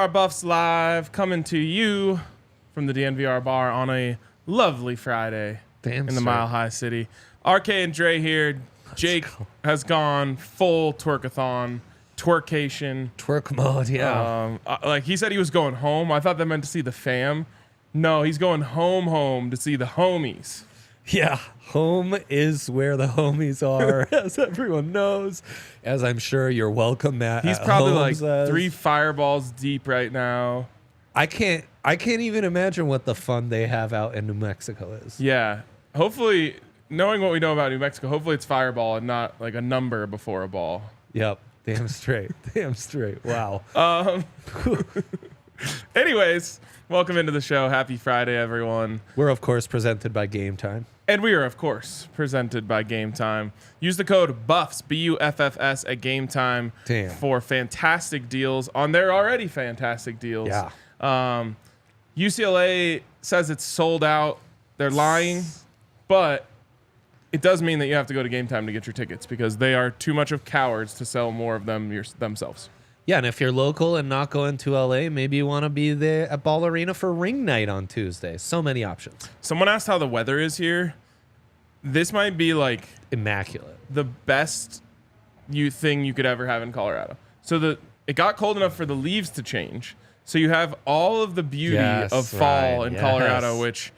DNVR Buffs live, coming to you from the DNVR bar on a lovely Friday in the Mile High City. RK and Dre here. Jake has gone full twerkathon, twerkation. Twerk mode, yeah. Like he said he was going home. I thought that meant to see the fam. No, he's going home to see the homies. Yeah, home is where the homies are, as everyone knows. As I'm sure you're welcome, Matt. He's probably like 3 fireballs deep right now. I can't even imagine what the fun they have out in New Mexico is. Yeah. Hopefully, knowing what we know about New Mexico, hopefully it's fireball and not like a number before a ball. Yep. Damn straight. Damn straight. Wow. Anyways, welcome into the show. Happy Friday, everyone. We're, of course, presented by Game Time. And we are, of course, presented by Game Time. Use the code BUFFS, BUFFS, at Game Time for fantastic deals on their already fantastic deals. Yeah. UCLA says it's sold out. They're lying, but it does mean that you have to go to Game Time to get your tickets because they are too much of cowards to sell more of them themselves. Yeah, and if you're local and not going to LA, maybe you want to be there at Ball Arena for ring night on Tuesday. So many options. Someone asked how the weather is here. This might be like immaculate. The best thing you could ever have in Colorado. So it got cold enough for the leaves to change. So you have all of the beauty of fall in Colorado, which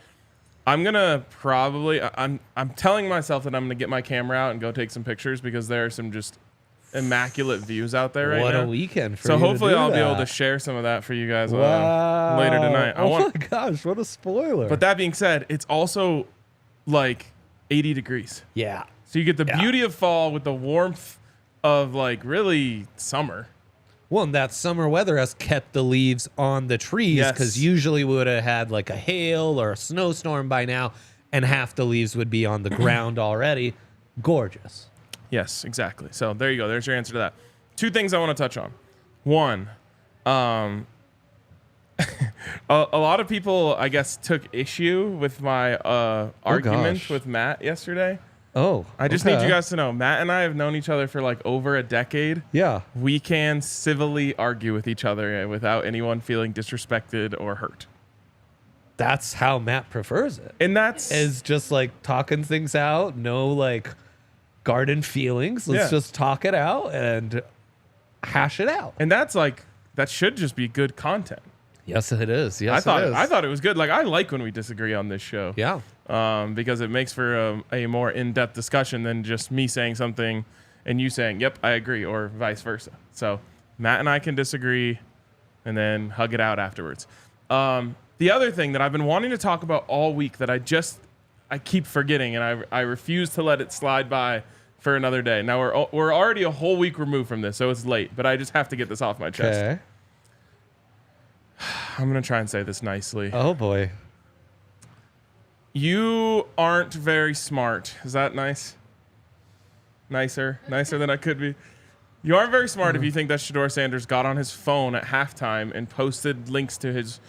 I'm gonna probably I'm telling myself that I'm gonna get my camera out and go take some pictures because there are some just immaculate views out there right now. What a weekend for you. So hopefully I'll be able to share some of that for you guys wow. Later tonight. My gosh, what a spoiler. But that being said, it's also like 80 degrees. Yeah. So you get the beauty of fall with the warmth of like really summer. Well, and that summer weather has kept the leaves on the trees because usually we would have had like a hail or a snowstorm by now and half the leaves would be on the ground already. Gorgeous. Yes, exactly. So there you go. There's your answer to that. 2 things I want to touch on. One, a lot of people, I guess, took issue with my argument with Matt yesterday. Oh, I just need you guys to know, Matt and I have known each other for like over a decade. Yeah. We can civilly argue with each other without anyone feeling disrespected or hurt. That's how Matt prefers it. And that's is just like talking things out. No like garden feelings. Let's just talk it out and hash it out. And that's like, that should just be good content. Yes, it is. Yes, I thought it was good. Like, I like when we disagree on this show. Yeah. Because it makes for a more in-depth discussion than just me saying something and you saying, yep, I agree, or vice versa. So Matt and I can disagree and then hug it out afterwards. The other thing that I've been wanting to talk about all week that I keep forgetting, and I refuse to let it slide by for another day. Now, we're already a whole week removed from this, so it's late, but I just have to get this off my chest. Okay. I'm going to try and say this nicely. Oh, boy. You aren't very smart. Is that nice? Nicer than I could be. You aren't very smart if you think that Shedeur Sanders got on his phone at halftime and posted links to his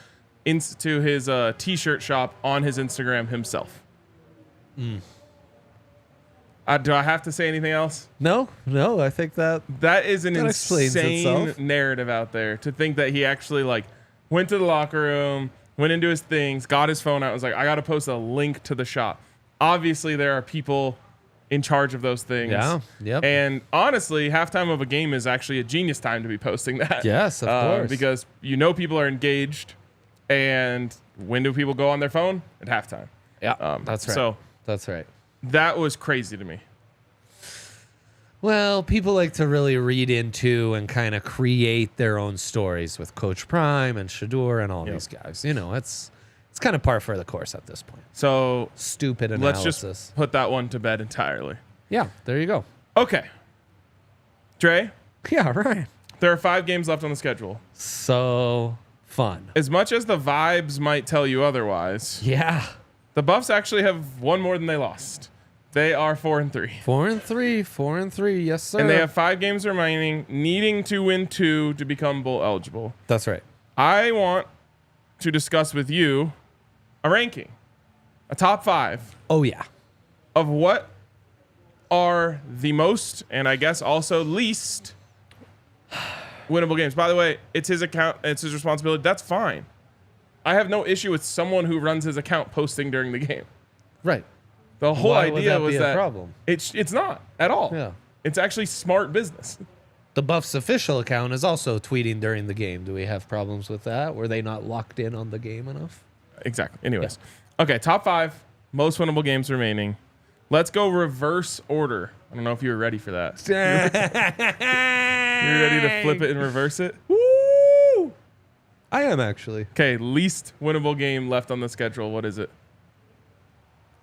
t-shirt shop on his Instagram himself. Do I have to say anything else? No. I think that is an insane narrative out there to think that he actually like went to the locker room, went into his things, got his phone out, and was like, I got to post a link to the shop. Obviously, there are people in charge of those things. Yeah. Yep. And honestly, halftime of a game is actually a genius time to be posting that. Yes, of course. Because people are engaged. And when do people go on their phone? At halftime. Yeah, that's right. So that's right. That was crazy to me. Well, people like to really read into and kind of create their own stories with Coach Prime and Shedeur and all these guys. You know, it's kind of par for the course at this point. So stupid analysis. Let's just put that one to bed entirely. Yeah, there you go. Okay. Dre? Yeah, right. There are 5 games left on the schedule. So fun. As much as the vibes might tell you otherwise. Yeah. The Buffs actually have one more than they lost. They are 4-3. 4-3. Yes, sir. And they have 5 games remaining, needing to win 2 to become bowl eligible. That's right. I want to discuss with you a ranking, a top 5. Oh, yeah. Of what are the most, and I guess also least, winnable games. By the way, it's his account. It's his responsibility. That's fine. I have no issue with someone who runs his account posting during the game. Right. The whole Why idea would was be a that problem? It's not at all. Yeah. It's actually smart business. The Buffs official account is also tweeting during the game. Do we have problems with that? Were they not locked in on the game enough? Exactly. Anyways. Okay, top 5 most winnable games remaining. Let's go reverse order. I don't know if you were ready for that. You're ready to flip it and reverse it? Woo! I am actually. Okay, least winnable game left on the schedule. What is it?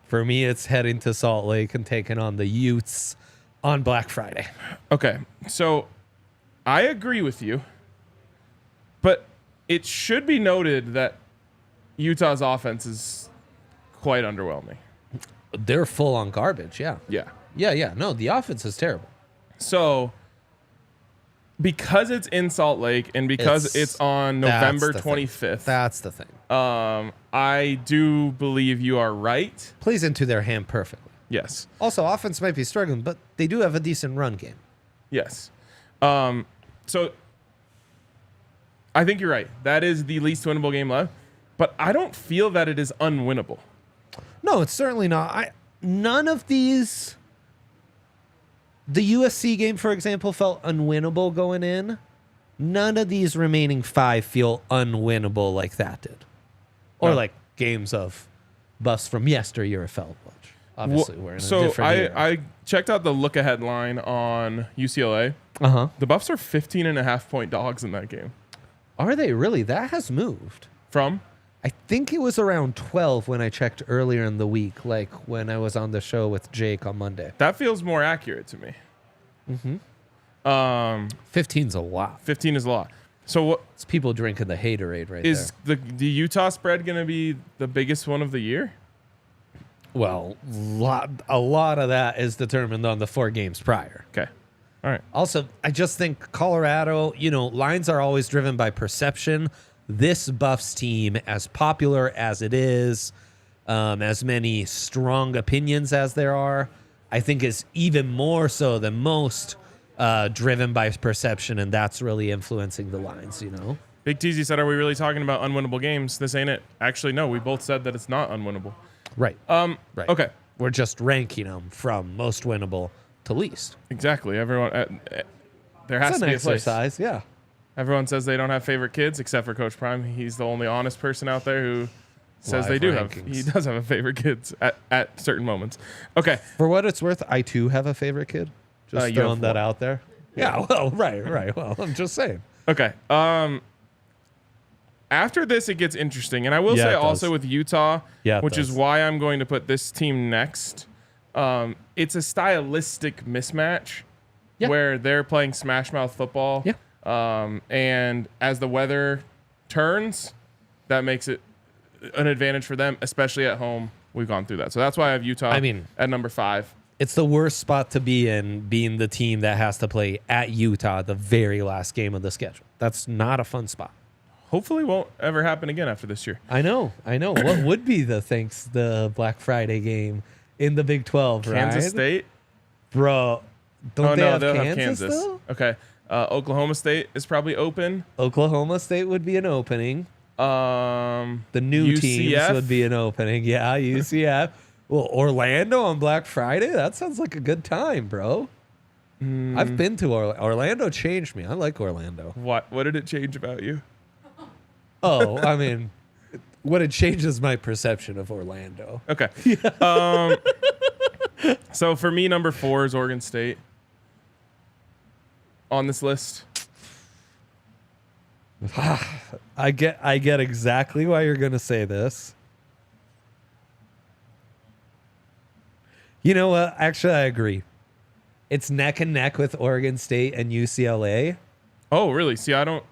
For me, it's heading to Salt Lake and taking on the Utes on Black Friday. Okay, so I agree with you, but it should be noted that Utah's offense is quite underwhelming. They're full on garbage, yeah. Yeah. Yeah. No, the offense is terrible. So, because it's in Salt Lake and because it's on November 25th, that's the thing. I do believe you are right. Plays into their hand perfectly. Yes. Also, offense might be struggling, but they do have a decent run game. Yes. So, I think you're right. That is the least winnable game left, but I don't feel that it is unwinnable. No, it's certainly not. None of these. The USC game, for example, felt unwinnable going in. None of these remaining 5 feel unwinnable like that did. Or No. like games of Buffs from yesteryear felt. Which obviously, we're in a different era. I checked out the look ahead line on UCLA. Uh-huh. The Buffs are 15.5-point dogs in that game. Are they really? That has moved. From? I think it was around 12 when I checked earlier in the week, like when I was on the show with Jake on Monday. That feels more accurate to me. 15's a lot. 15 is a lot. So what It's people drinking the haterade right is there. the Utah spread going to be the biggest one of the year? Well, a lot of that is determined on the 4 games prior. Okay. All right. Also, I just think Colorado, lines are always driven by perception. This Buffs team, as popular as it is, as many strong opinions as there are, I think is even more so than most driven by perception, and that's really influencing the lines, Big Teasy said, are we really talking about unwinnable games? This ain't it. Actually, no, we both said that it's not unwinnable. Right. Right. Okay. We're just ranking them from most winnable to least. Exactly. Everyone, there has It's to an be a place. exercise, yeah. Everyone says they don't have favorite kids except for Coach Prime. He's the only honest person out there who says Live they do rankings. have. He does have a favorite kids at certain moments. Okay. For what it's worth, I too have a favorite kid. Just you have throwing that one. out there. Yeah, well, right. Well, I'm just saying. Okay. After this, it gets interesting, and I will Yeah, say it also does. with Utah, Yeah, it which is does. why I'm going to put this team next. It's a stylistic mismatch Yeah. where they're playing smash mouth football. Yeah. And as the weather turns, that makes it an advantage for them, especially at home. We've gone through that, so that's why I have Utah. At number 5. It's the worst spot to be in, being the team that has to play at Utah the very last game of the schedule. That's not a fun spot. Hopefully, won't ever happen again after this year. I know. What would be the Black Friday game in the Big 12, right? Kansas State. Bro, don't They'll have have Kansas Kansas. still? Okay. Oklahoma State is probably open. Oklahoma State would be an opening. The new UCF? teams would be an opening. Yeah, UCF. Well, Orlando on Black Friday? That sounds like a good time, bro. I've been to Orlando. Changed me. I like Orlando. What did it change about you? Oh, I mean, what it changes my perception of Orlando. Okay. So for me, number 4 is Oregon State on this list. I get exactly why you're gonna say this. You know what? Actually, I agree. It's neck and neck with Oregon State and UCLA. Oh, really? See, I don't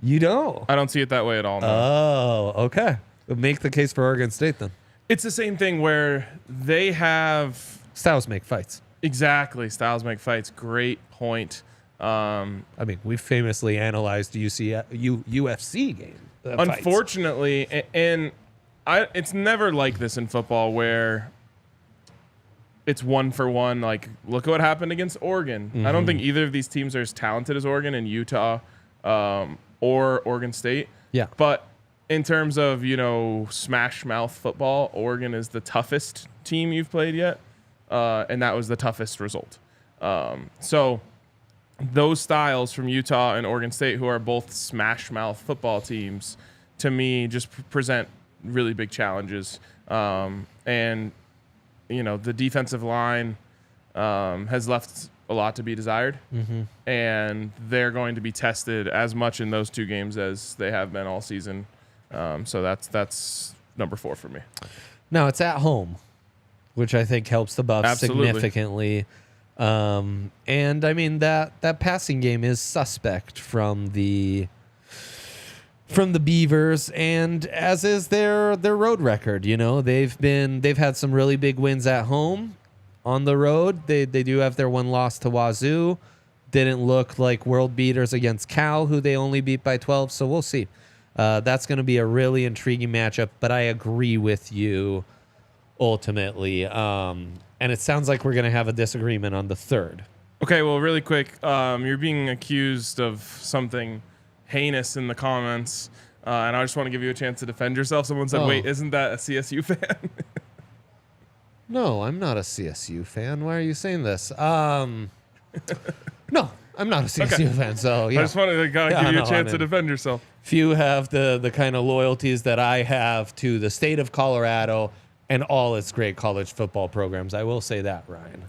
You don't? see it that way at all. No. Oh, okay. Make the case for Oregon State then. It's the same thing where they have Styles make fights. exactly styles make fights. Great point. I mean, we famously analyzed UFC game. Unfortunately, it's never like this in football where it's 1-for-1. Like, look at what happened against Oregon. I don't think either of these teams are as talented as Oregon, and Utah or Oregon State. Yeah. But in terms of, smash mouth football, Oregon is the toughest team you've played yet. And that was the toughest result. So those styles from Utah and Oregon State, who are both smash mouth football teams, to me just present really big challenges. And the defensive line has left a lot to be desired. And they're going to be tested as much in those two games as they have been all season. So that's number 4 for me. Now it's at home, which I think helps the Buffs significantly. And I mean that passing game is suspect from the Beavers, and as is their road record. They've had some really big wins at home. On the road, they do have their one loss to Wazoo. Didn't look like world beaters against Cal, who they only beat by 12. So we'll see. That's going to be a really intriguing matchup. But I agree with you ultimately. And it sounds like we're going to have a disagreement on the third. Okay, well, really quick, you're being accused of something heinous in the comments, and I just want to give you a chance to defend yourself. Someone said, wait, isn't that a CSU fan? No, I'm not a CSU fan. Why are you saying this? No, I'm not a CSU fan. So yeah. I just wanted to give you a chance to defend yourself. Few have the kind of loyalties that I have to the state of Colorado and all its great college football programs. I will say that, Ryan.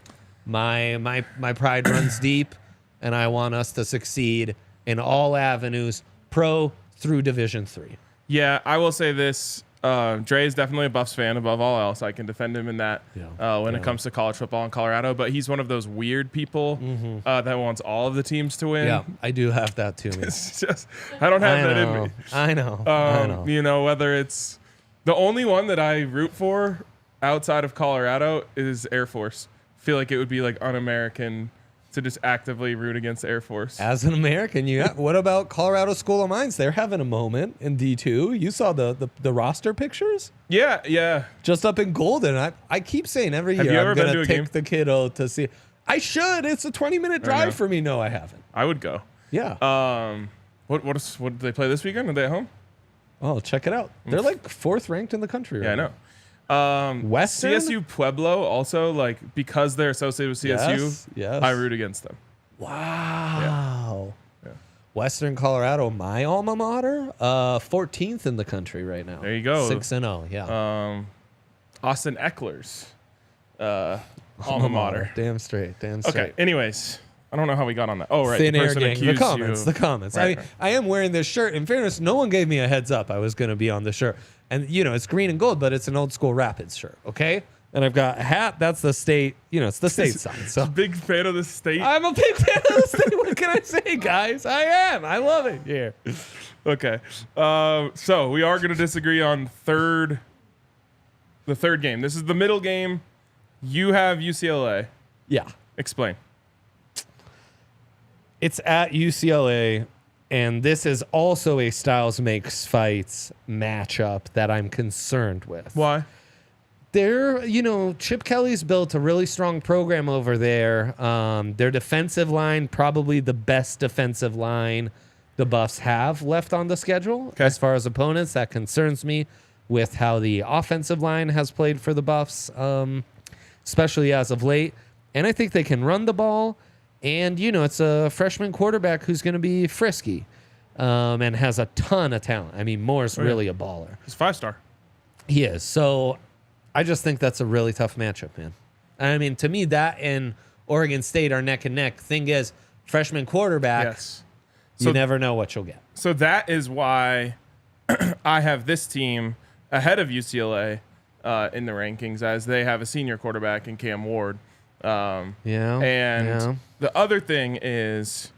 My pride runs deep, and I want us to succeed in all avenues, pro through Division III. Yeah, I will say this. Dre is definitely a Buffs fan above all else. I can defend him in that when it comes to college football in Colorado. But he's one of those weird people that wants all of the teams to win. Yeah, I do have that too. It's just, I don't have that in me. I know. Whether it's the only one that I root for outside of Colorado is Air Force. I feel like it would be like un-American to just actively root against Air Force. As an American, what about Colorado School of Mines? They're having a moment in D2. You saw the roster pictures? Yeah. Just up in Golden. I keep saying every year I'm going to take the kiddo to see. I should. It's a 20-minute drive for me. No, I haven't. I would go. Yeah. What did they play this weekend? Are they at home? Oh, check it out. They're like 4th ranked in the country right now. I know. Western? CSU Pueblo also, because they're associated with CSU, yes. I root against them. Wow. Yeah. Western Colorado, my alma mater, 14th in the country right now. There you go. 6-0, yeah. Austin Eckler's alma mater. Damn straight. Okay, anyways. I don't know how we got on that. Oh, right. Thin Air Gang. The comments. Right. I am wearing this shirt. In fairness, no one gave me a heads up I was going to be on the shirt. And, it's green and gold, but it's an old school Rapids shirt, okay? And I've got a hat. That's the state. It's the state sign. So big fan of the state. I'm a big fan of the state. What can I say, guys? I am. I love it here. Okay. So we are going to disagree on the third game. This is the middle game. You have UCLA. Yeah. Explain. It's at UCLA, and this is also a Styles Makes Fights matchup that I'm concerned with. Why? Chip Kelly's built a really strong program over there. Their defensive line, probably the best defensive line the Buffs have left on the schedule. Okay. As far as opponents, that concerns me with how the offensive line has played for the Buffs, especially as of late. And I think they can run the ball. And, it's a freshman quarterback who's going to be frisky and has a ton of talent. I mean, Moore's really a baller. He's 5-star. He is. So I just think that's a really tough matchup, man. I mean, to me, that and Oregon State are neck and neck. Thing is, freshman quarterback, yes. You never know what you'll get. So that is why I have this team ahead of UCLA in the rankings, as they have a senior quarterback in Cam Ward. The other thing is,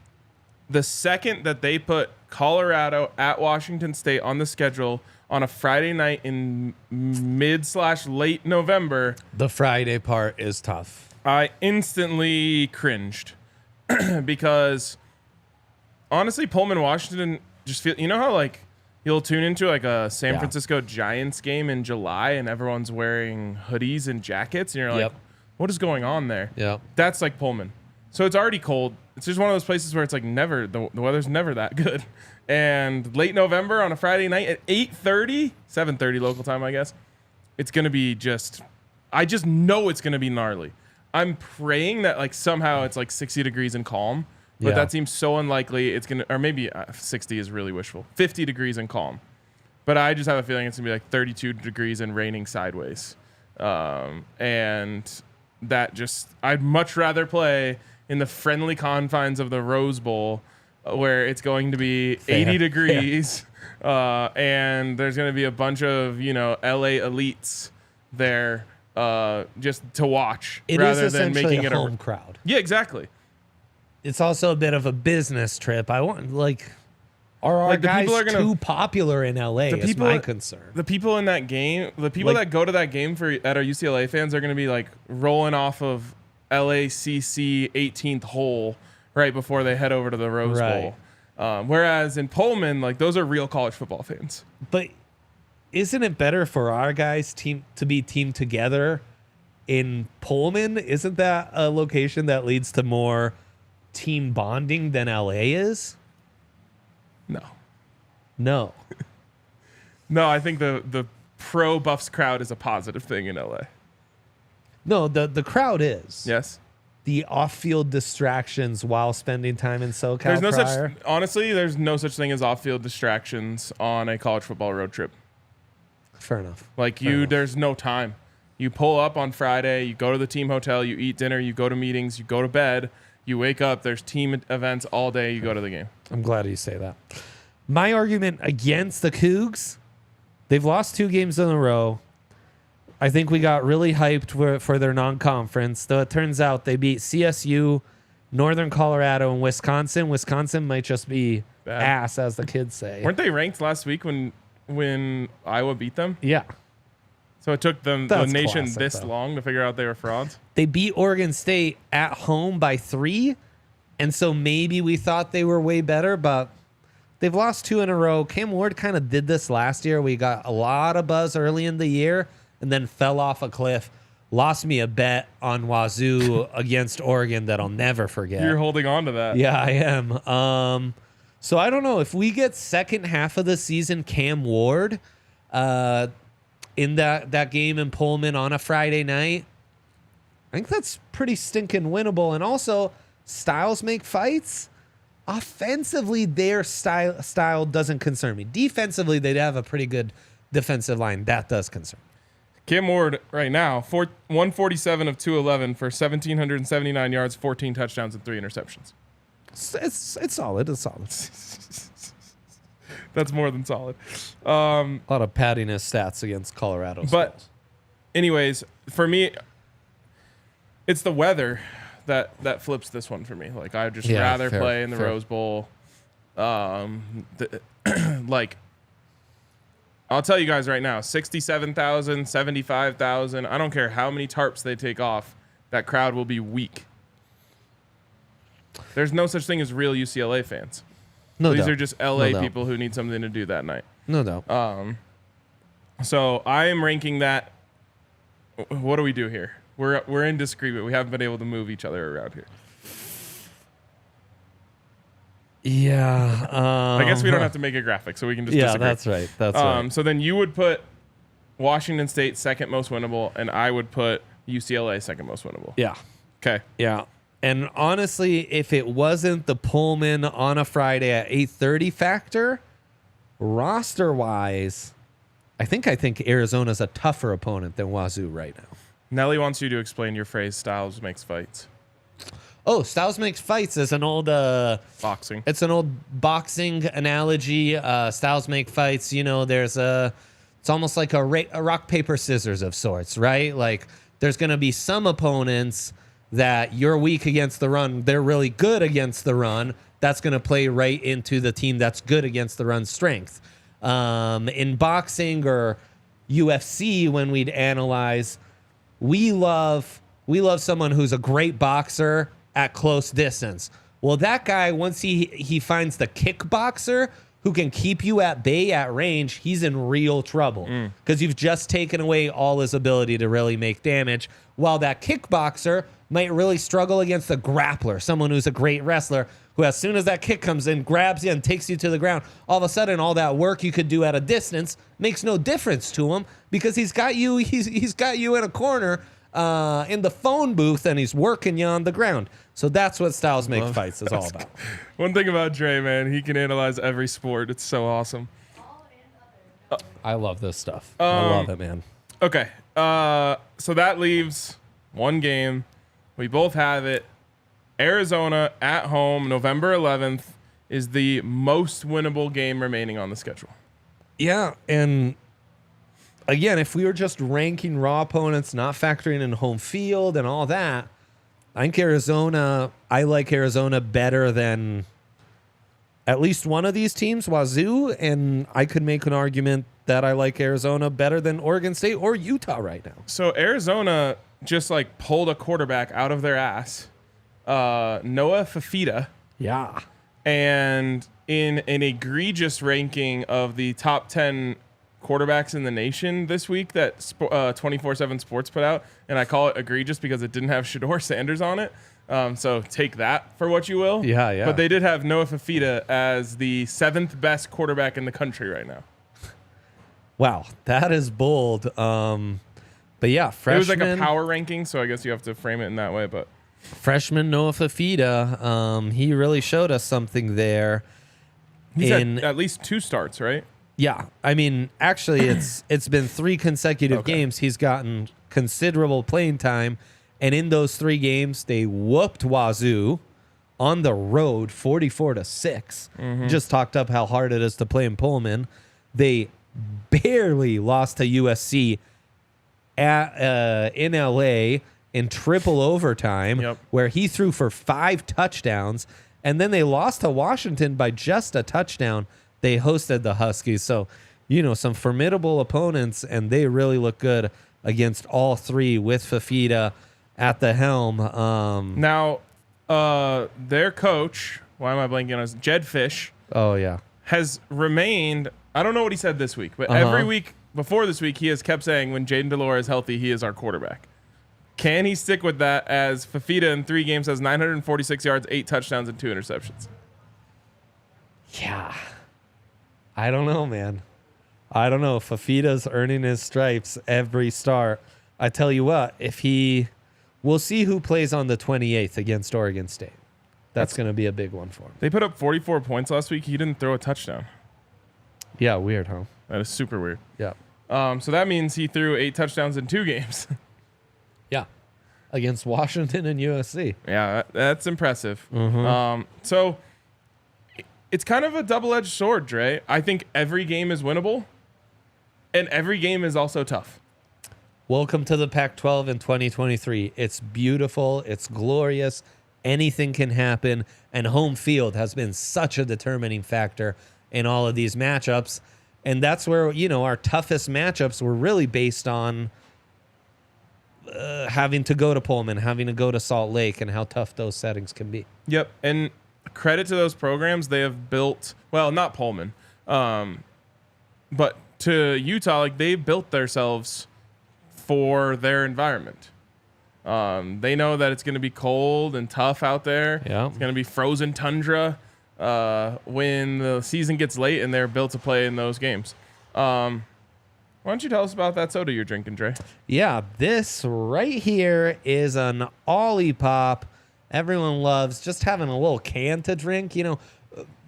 the second that they put Colorado at Washington State on the schedule on a Friday night in mid/late November, the Friday part is tough. I instantly cringed because honestly, Pullman, Washington just feel, how you'll tune into a San Francisco Giants game in July and everyone's wearing hoodies and jackets and you're like, what is going on there? Yeah. That's like Pullman. So it's already cold. It's just one of those places where it's like never, the weather's never that good. And late November on a Friday night at 8:30, 7:30 local time, I guess, it's going to be I just know it's going to be gnarly. I'm praying that like somehow it's like 60 degrees and calm, but that seems so unlikely. It's going to, or maybe 60 is really wishful, 50 degrees and calm. But I just have a feeling it's going to be like 32 degrees and raining sideways. And that just, I'd much rather play in the friendly confines of the Rose Bowl where it's going to be 80 degrees and there's going to be a bunch of, LA elites there just to watch rather than making it a home crowd. Yeah, exactly. It's also a bit of a business trip. Are our guys too popular in LA is my concern. The people in that game, that go to that game that are UCLA fans are going to be like rolling off of LACC 18th hole right before they head over to the Rose Bowl. Whereas in Pullman, like those are real college football fans. But isn't it better for our guys to be teamed together in Pullman? Isn't that a location that leads to more team bonding than LA is? No. No, I think the pro Buffs crowd is a positive thing in LA. No, the crowd is. Yes. The off-field distractions while spending time in SoCal there's no such thing as off-field distractions on a college football road trip. Fair enough. There's no time. You pull up on Friday, you go to the team hotel, you eat dinner, you go to meetings, you go to bed, you wake up, there's team events all day, you go to the game. I'm glad you say that. My argument against the Cougs, they've lost 2 games in a row. I think we got really hyped for their non-conference, though it turns out they beat CSU, Northern Colorado, and Wisconsin. Wisconsin might just be ass, as the kids say. Weren't they ranked last week when Iowa beat them? Yeah. So it took the nation long to figure out they were frauds? They beat Oregon State at home by 3, and so maybe we thought they were way better, but they've lost 2 in a row. Cam Ward kind of did this last year. We got a lot of buzz early in the year and then fell off a cliff. Lost me a bet on Wazoo against Oregon that I'll never forget. You're holding on to that. Yeah, I am. So I don't know. If we get second half of the season Cam Ward in that game in Pullman on a Friday night, I think that's pretty stinking winnable. And also, styles make fights. Offensively, their style doesn't concern me. Defensively, they'd have a pretty good defensive line. That does concern me. Cam Ward right now, 147 of 211 for 1,779 yards, 14 touchdowns, and 3 interceptions. It's solid. It's solid. That's more than solid. A lot of padding his stats against Colorado. But anyways, for me, it's the weather that flips this one for me. Like, I'd just rather play in the Rose Bowl. I'll tell you guys right now, 67,000, 75,000, I don't care how many tarps they take off, that crowd will be weak. There's no such thing as real UCLA fans. These are just LA people who need something to do that night. No doubt. So I am ranking that. What do we do here? We're in disagreement. We haven't been able to move each other around here. Yeah. I guess we don't have to make a graphic, so we can just disagree. That's right. That's right. So then you would put Washington State second most winnable, and I would put UCLA second most winnable. Yeah. Okay. Yeah. And honestly, if it wasn't the Pullman on a Friday at 8:30 factor, roster-wise, I think Arizona's a tougher opponent than Wazoo right now. Nelly wants you to explain your phrase, Styles makes fights. Oh, Styles makes fights is an old boxing. It's an old boxing analogy. Styles make fights. It's almost like a rock, paper, scissors of sorts, right? Like there's going to be some opponents that you're weak against the run. They're really good against the run. That's going to play right into the team that's good against the run's strength. In boxing or UFC, when we'd analyze, we love someone who's a great boxer at close distance. Well, that guy, once he finds the kickboxer who can keep you at bay at range, he's in real trouble because you've just taken away all his ability to really make damage. While that kickboxer might really struggle against a grappler, someone who's a great wrestler, who as soon as that kick comes in, grabs you and takes you to the ground. All of a sudden, all that work you could do at a distance makes no difference to him because he's got you. He's got you in a corner in the phone booth, and he's working you on the ground. So that's what Styles Make Fights is all about. One thing about Dre, man, he can analyze every sport. It's so awesome. I love this stuff. I love it, man. Okay, so that leaves one game. We both have it. Arizona at home, November 11th, is the most winnable game remaining on the schedule. Yeah, and again, if we were just ranking raw opponents, not factoring in home field and all that, I think I like Arizona better than at least one of these teams, Wazoo, and I could make an argument that I like Arizona better than Oregon State or Utah right now. So Arizona just like pulled a quarterback out of their ass, Noah Fafita. Yeah. And in an egregious ranking of the top 10 quarterbacks in the nation this week that 24/7 Sports put out, and I call it egregious because it didn't have Shedeur Sanders on it. So take that for what you will. Yeah. But they did have Noah Fafita as the 7th best quarterback in the country right now. Wow, that is bold. But yeah, freshman. It was like a power ranking, so I guess you have to frame it in that way. But freshman Noah Fafita, he really showed us something there. He's had at least 2 starts, right? Yeah, I mean, actually, it's been 3 consecutive games. He's gotten considerable playing time, and in those 3 games, they whooped Wazoo on the road, 44-6. Just talked up how hard it is to play in Pullman. They barely lost to USC in LA in triple overtime, where he threw for 5 touchdowns, and then they lost to Washington by just a touchdown. They hosted the Huskies. So, some formidable opponents, and they really look good against all 3 with Fafita at the helm. Now, their coach, why am I blanking on his, Jed Fish. Oh, yeah. Has remained, I don't know what he said this week, but every week before this week, he has kept saying when Jaden Delore is healthy, he is our quarterback. Can he stick with that as Fafita in 3 games has 946 yards, 8 touchdowns, and 2 interceptions? Yeah. I don't know, man. I don't know. Fafita's earning his stripes every start. I tell you what, we'll see who plays on the 28th against Oregon State. That's going to be a big one for him. They put up 44 points last week. He didn't throw a touchdown. Yeah, weird, huh? That is super weird. Yeah. So that means he threw 8 touchdowns in 2 games. Yeah. Against Washington and USC. Yeah, that's impressive. So it's kind of a double-edged sword, Dre. I think every game is winnable, and every game is also tough. Welcome to the Pac-12 in 2023. It's beautiful. It's glorious. Anything can happen, and home field has been such a determining factor in all of these matchups, and that's where our toughest matchups were really based on having to go to Pullman, having to go to Salt Lake, and how tough those settings can be. Yep, and credit to those programs. They have built, well, not Pullman, but to Utah, like they built themselves for their environment. They know that it's going to be cold and tough out there. Yeah. It's going to be frozen tundra when the season gets late, and they're built to play in those games. Why don't you tell us about that soda you're drinking, Dre? Yeah, this right here is an Ollie Pop. Everyone loves just having a little can to drink.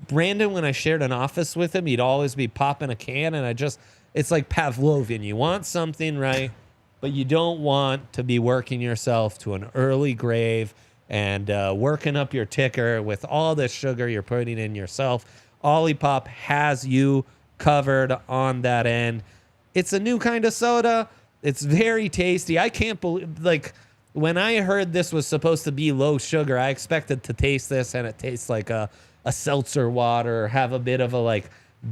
Brandon, when I shared an office with him, he'd always be popping a can, and it's like Pavlovian. You want something right, but you don't want to be working yourself to an early grave and working up your ticker with all the sugar you're putting in yourself. Ollie Pop has you covered on that end. It's a new kind of soda. It's very tasty. I can't believe, when I heard this was supposed to be low sugar, I expected to taste this, and it tastes like a seltzer water, or have a bit of a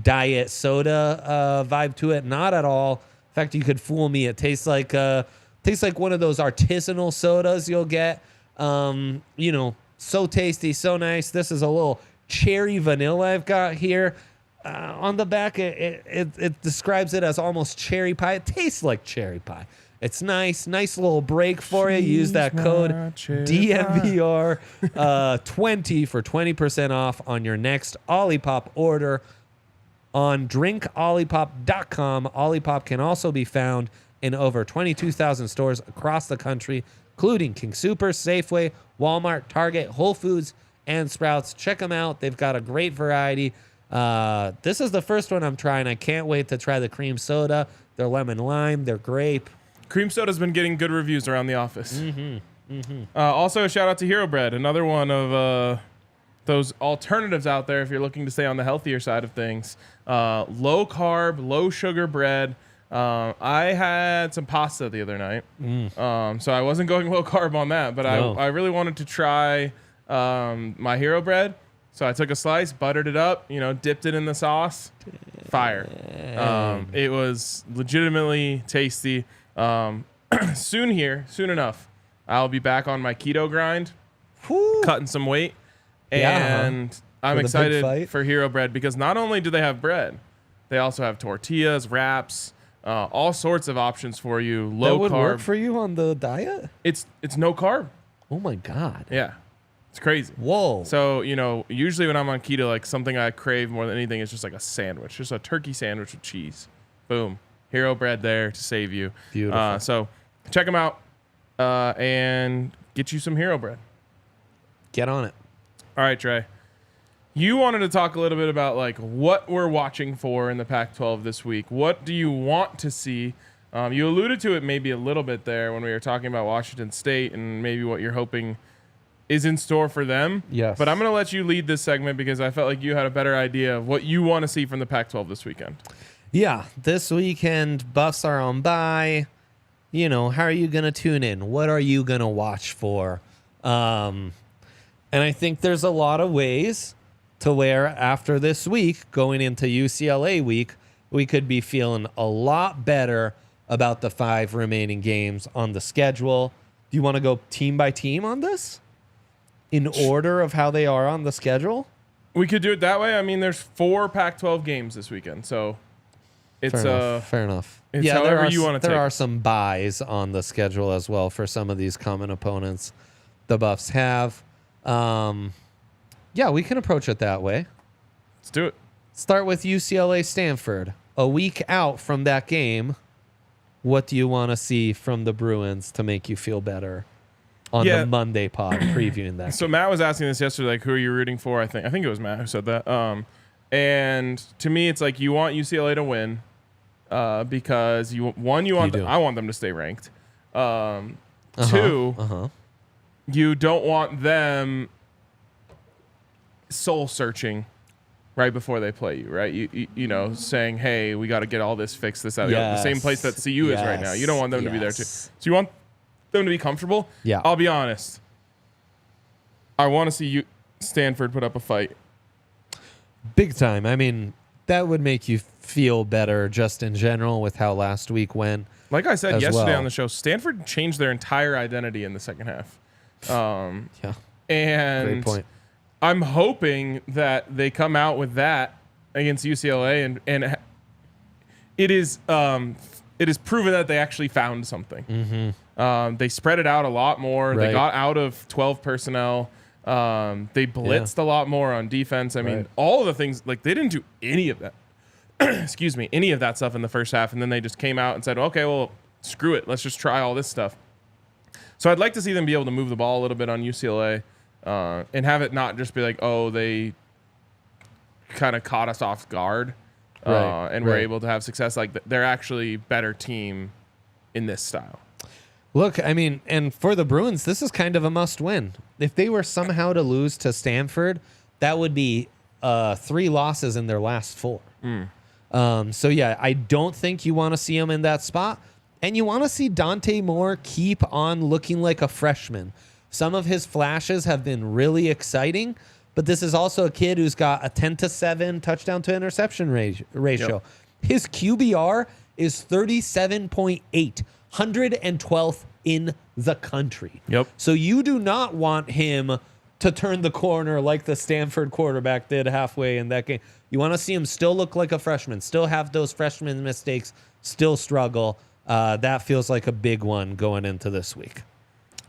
diet soda vibe to it. Not at all. In fact, you could fool me. It tastes like one of those artisanal sodas you'll get. So tasty, so nice. This is a little cherry vanilla I've got here. On the back, it describes it as almost cherry pie. It tastes like cherry pie. It's nice little break for you. Use that code DNVR 20 for 20% off on your next Olipop order on drinkolipop.com. Olipop can also be found in over 22,000 stores across the country, including King Soopers, Safeway, Walmart, Target, Whole Foods, and Sprouts. Check them out. They've got a great variety. This is the first one I'm trying. I can't wait to try the cream soda, their lemon lime, their grape. Cream soda's been getting good reviews around the office. Also, a shout out to Hero Bread, another one of those alternatives out there if you're looking to stay on the healthier side of things. Low carb, low sugar bread. I had some pasta the other night, so I wasn't going low carb on that, but I really wanted to try my Hero Bread. So I took a slice, buttered it up, dipped it in the sauce. Fire. It was legitimately tasty. Soon enough, I'll be back on my keto grind, cutting some weight, and I'm excited for Hero Bread because not only do they have bread, they also have tortillas, wraps, all sorts of options for you. Low that would carb. Work for you on the diet? It's no carb. Oh my God. Yeah. It's crazy. Whoa. So, usually when I'm on keto, like something I crave more than anything is just like a sandwich, just a turkey sandwich with cheese. Boom. Hero Bread there to save you. Beautiful. So check them out and get you some Hero Bread. Get on it. All right, Trey. You wanted to talk a little bit about like what we're watching for in the Pac-12 this week. What do you want to see? You alluded to it maybe a little bit there when we were talking about Washington State and maybe what you're hoping is in store for them. Yes. But I'm going to let you lead this segment because I felt like you had a better idea of what you want to see from the Pac-12 this weekend. Yeah, this weekend, Buffs are on bye. How are you going to tune in? What are you going to watch for? And I think there's a lot of ways to where after this week, going into UCLA week, we could be feeling a lot better about the 5 remaining games on the schedule. Do you want to go team by team on this? In order of how they are on the schedule? We could do it that way. I mean, there's 4 Pac-12 games this weekend, so it's fair enough. It's however you want to take. There are some buys on the schedule as well for some of these common opponents the Buffs have. Yeah, we can approach it that way. Let's do it. Start with UCLA Stanford. A week out from that game, what do you want to see from the Bruins to make you feel better on the Monday pod previewing that So game? Matt was asking this yesterday, like, who are you rooting for? I think it was Matt who said that. And to me, it's like you want UCLA to win because I want them to stay ranked. 2, you don't want them soul searching right before they play you, right? You saying, hey, we got to get all this fixed, this, that, the same place that CU is right now. You don't want them to be there too. So you want them to be comfortable. Yeah. I'll be honest. I want to see Stanford put up a fight. Big time. I mean, that would make you feel better just in general with how last week went. Like I said yesterday on the show, Stanford changed their entire identity in the second half. Yeah. And great point. I'm hoping that they come out with that against UCLA, and it is proven that they actually found something. They spread it out a lot more. Right. They got out of 12 personnel. They blitzed a lot more on defense. I mean, all of the things, like they didn't do any of that. Excuse me, any of that stuff in the first half, and then they just came out and said, okay, well, screw it. Let's just try all this stuff. So I'd like to see them be able to move the ball a little bit on UCLA. And have it not just be like, oh, they kind of caught us off guard and were able to have success. Like they're actually better team in this style. Look, I mean, and for the Bruins, this is kind of a must win. If they were somehow to lose to Stanford, that would be 3 losses in their last 4. So, yeah, I don't think you want to see them in that spot. And you want to see Dante Moore keep on looking like a freshman. Some of his flashes have been really exciting, but this is also a kid who's got a 10-7 touchdown to interception ratio. Yep. His QBR is 37.8, 112th in the country. Yep. So you do not want him to turn the corner like the Stanford quarterback did halfway in that game. You want to see him still look like a freshman, still have those freshman mistakes, still struggle. That feels like a big one going into this week.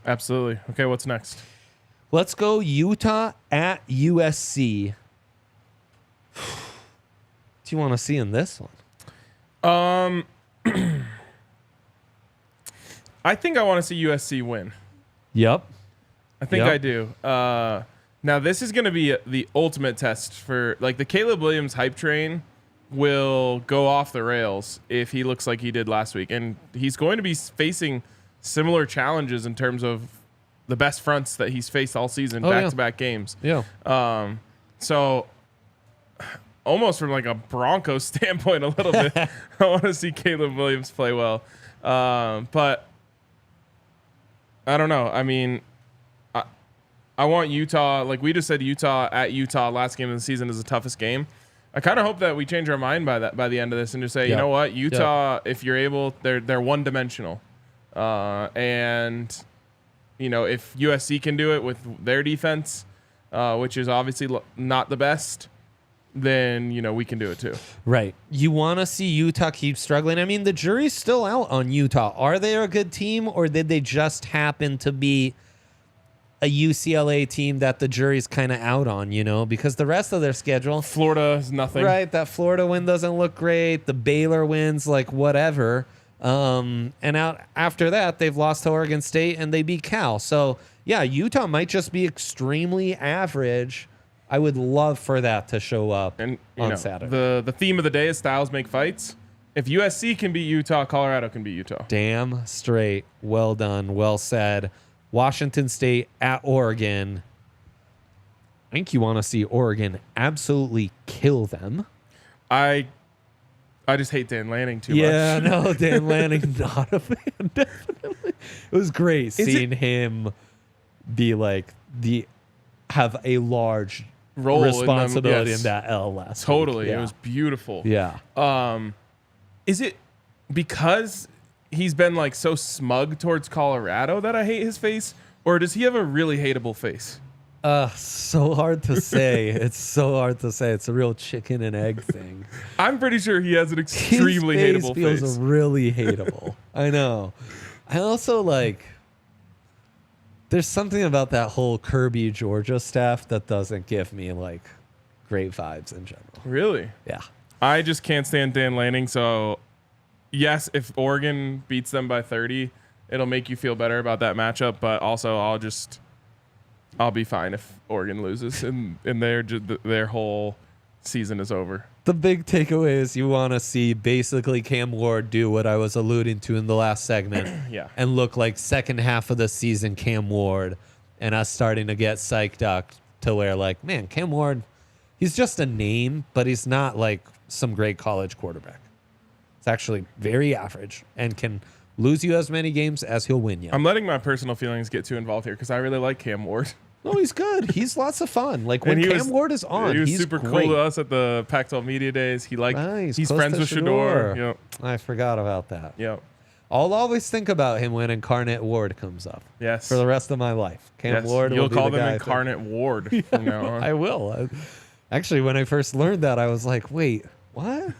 Absolutely. Okay, what's next? Let's go Utah at USC. Do you want to see in this one? I think I want to see USC win. Yep. I think I do. Now, this is going to be the ultimate test for, like, the Caleb Williams hype train will go off the rails if he looks like he did last week. And he's going to be facing similar challenges in terms of the best fronts that he's faced all season, back-to-back games. Yeah. So almost from like a Broncos standpoint a little bit, I want to see Caleb Williams play well. But I don't know. I mean, I want Utah, like we just said, Utah at Utah last game of the season is the toughest game. I kind of hope that we change our mind by the end of this and just say, you know what, Utah, if you're able, they're one-dimensional. And you know, if USC can do it with their defense, which is obviously not the best, then, you know, we can do it too. Right. You want to see Utah keep struggling. I mean, the jury's still out on Utah. Are they a good team, or did they just happen to be a UCLA team that the jury's kind of out on, you know, because the rest of their schedule, Florida is nothing. Right. That Florida win doesn't look great. The Baylor wins, like whatever. And out after that, they've lost to Oregon State and they beat Cal. So yeah, Utah might just be extremely average. I would love for that to show up on Saturday. The theme of the day is styles make fights. If USC can beat Utah, Colorado can beat Utah. Damn straight. Well done. Well said. Washington State at Oregon. I think you want to see Oregon absolutely kill them. I just hate Dan Lanning too much. Yeah, no, Dan Lanning, not a fan, definitely. It was great seeing him be like have a large role responsibility in that L last Totally. week. Yeah. It was beautiful. Yeah. Is it because he's been like so smug towards Colorado that I hate his face, or does he have a really hateable face? So hard to say. It's so hard to say. It's a real chicken and egg thing. I'm pretty sure he has an extremely hateable face. Feels really hateable. I know. I also like. There's something about that whole Kirby Georgia staff that doesn't give me like great vibes in general. Really? Yeah. I just can't stand Dan Lanning. So, yes, if Oregon beats them by 30, it'll make you feel better about that matchup. But also, I'll be fine if Oregon loses and their whole season is over. The big takeaway is you want to see basically Cam Ward do what I was alluding to in the last segment. Yeah. And look like second half of the season Cam Ward, and us starting to get psyched up to where like, man, Cam Ward, he's just a name, but he's not like some great college quarterback. It's actually very average and can lose you as many games as he'll win you. I'm letting my personal feelings get too involved here because I really like Cam Ward. No, he's good. He's lots of fun. Like when Cam Ward is on, he was he's super great. Cool to us at the Pac-12 Media Days. He's friends with Shador. Yep. I forgot about that. Yep. I'll always think about him when Incarnate Ward comes up. Yes. For the rest of my life. Cam Ward. You'll call them Incarnate Ward from now on. I will. Actually, when I first learned that, I was like, wait, what?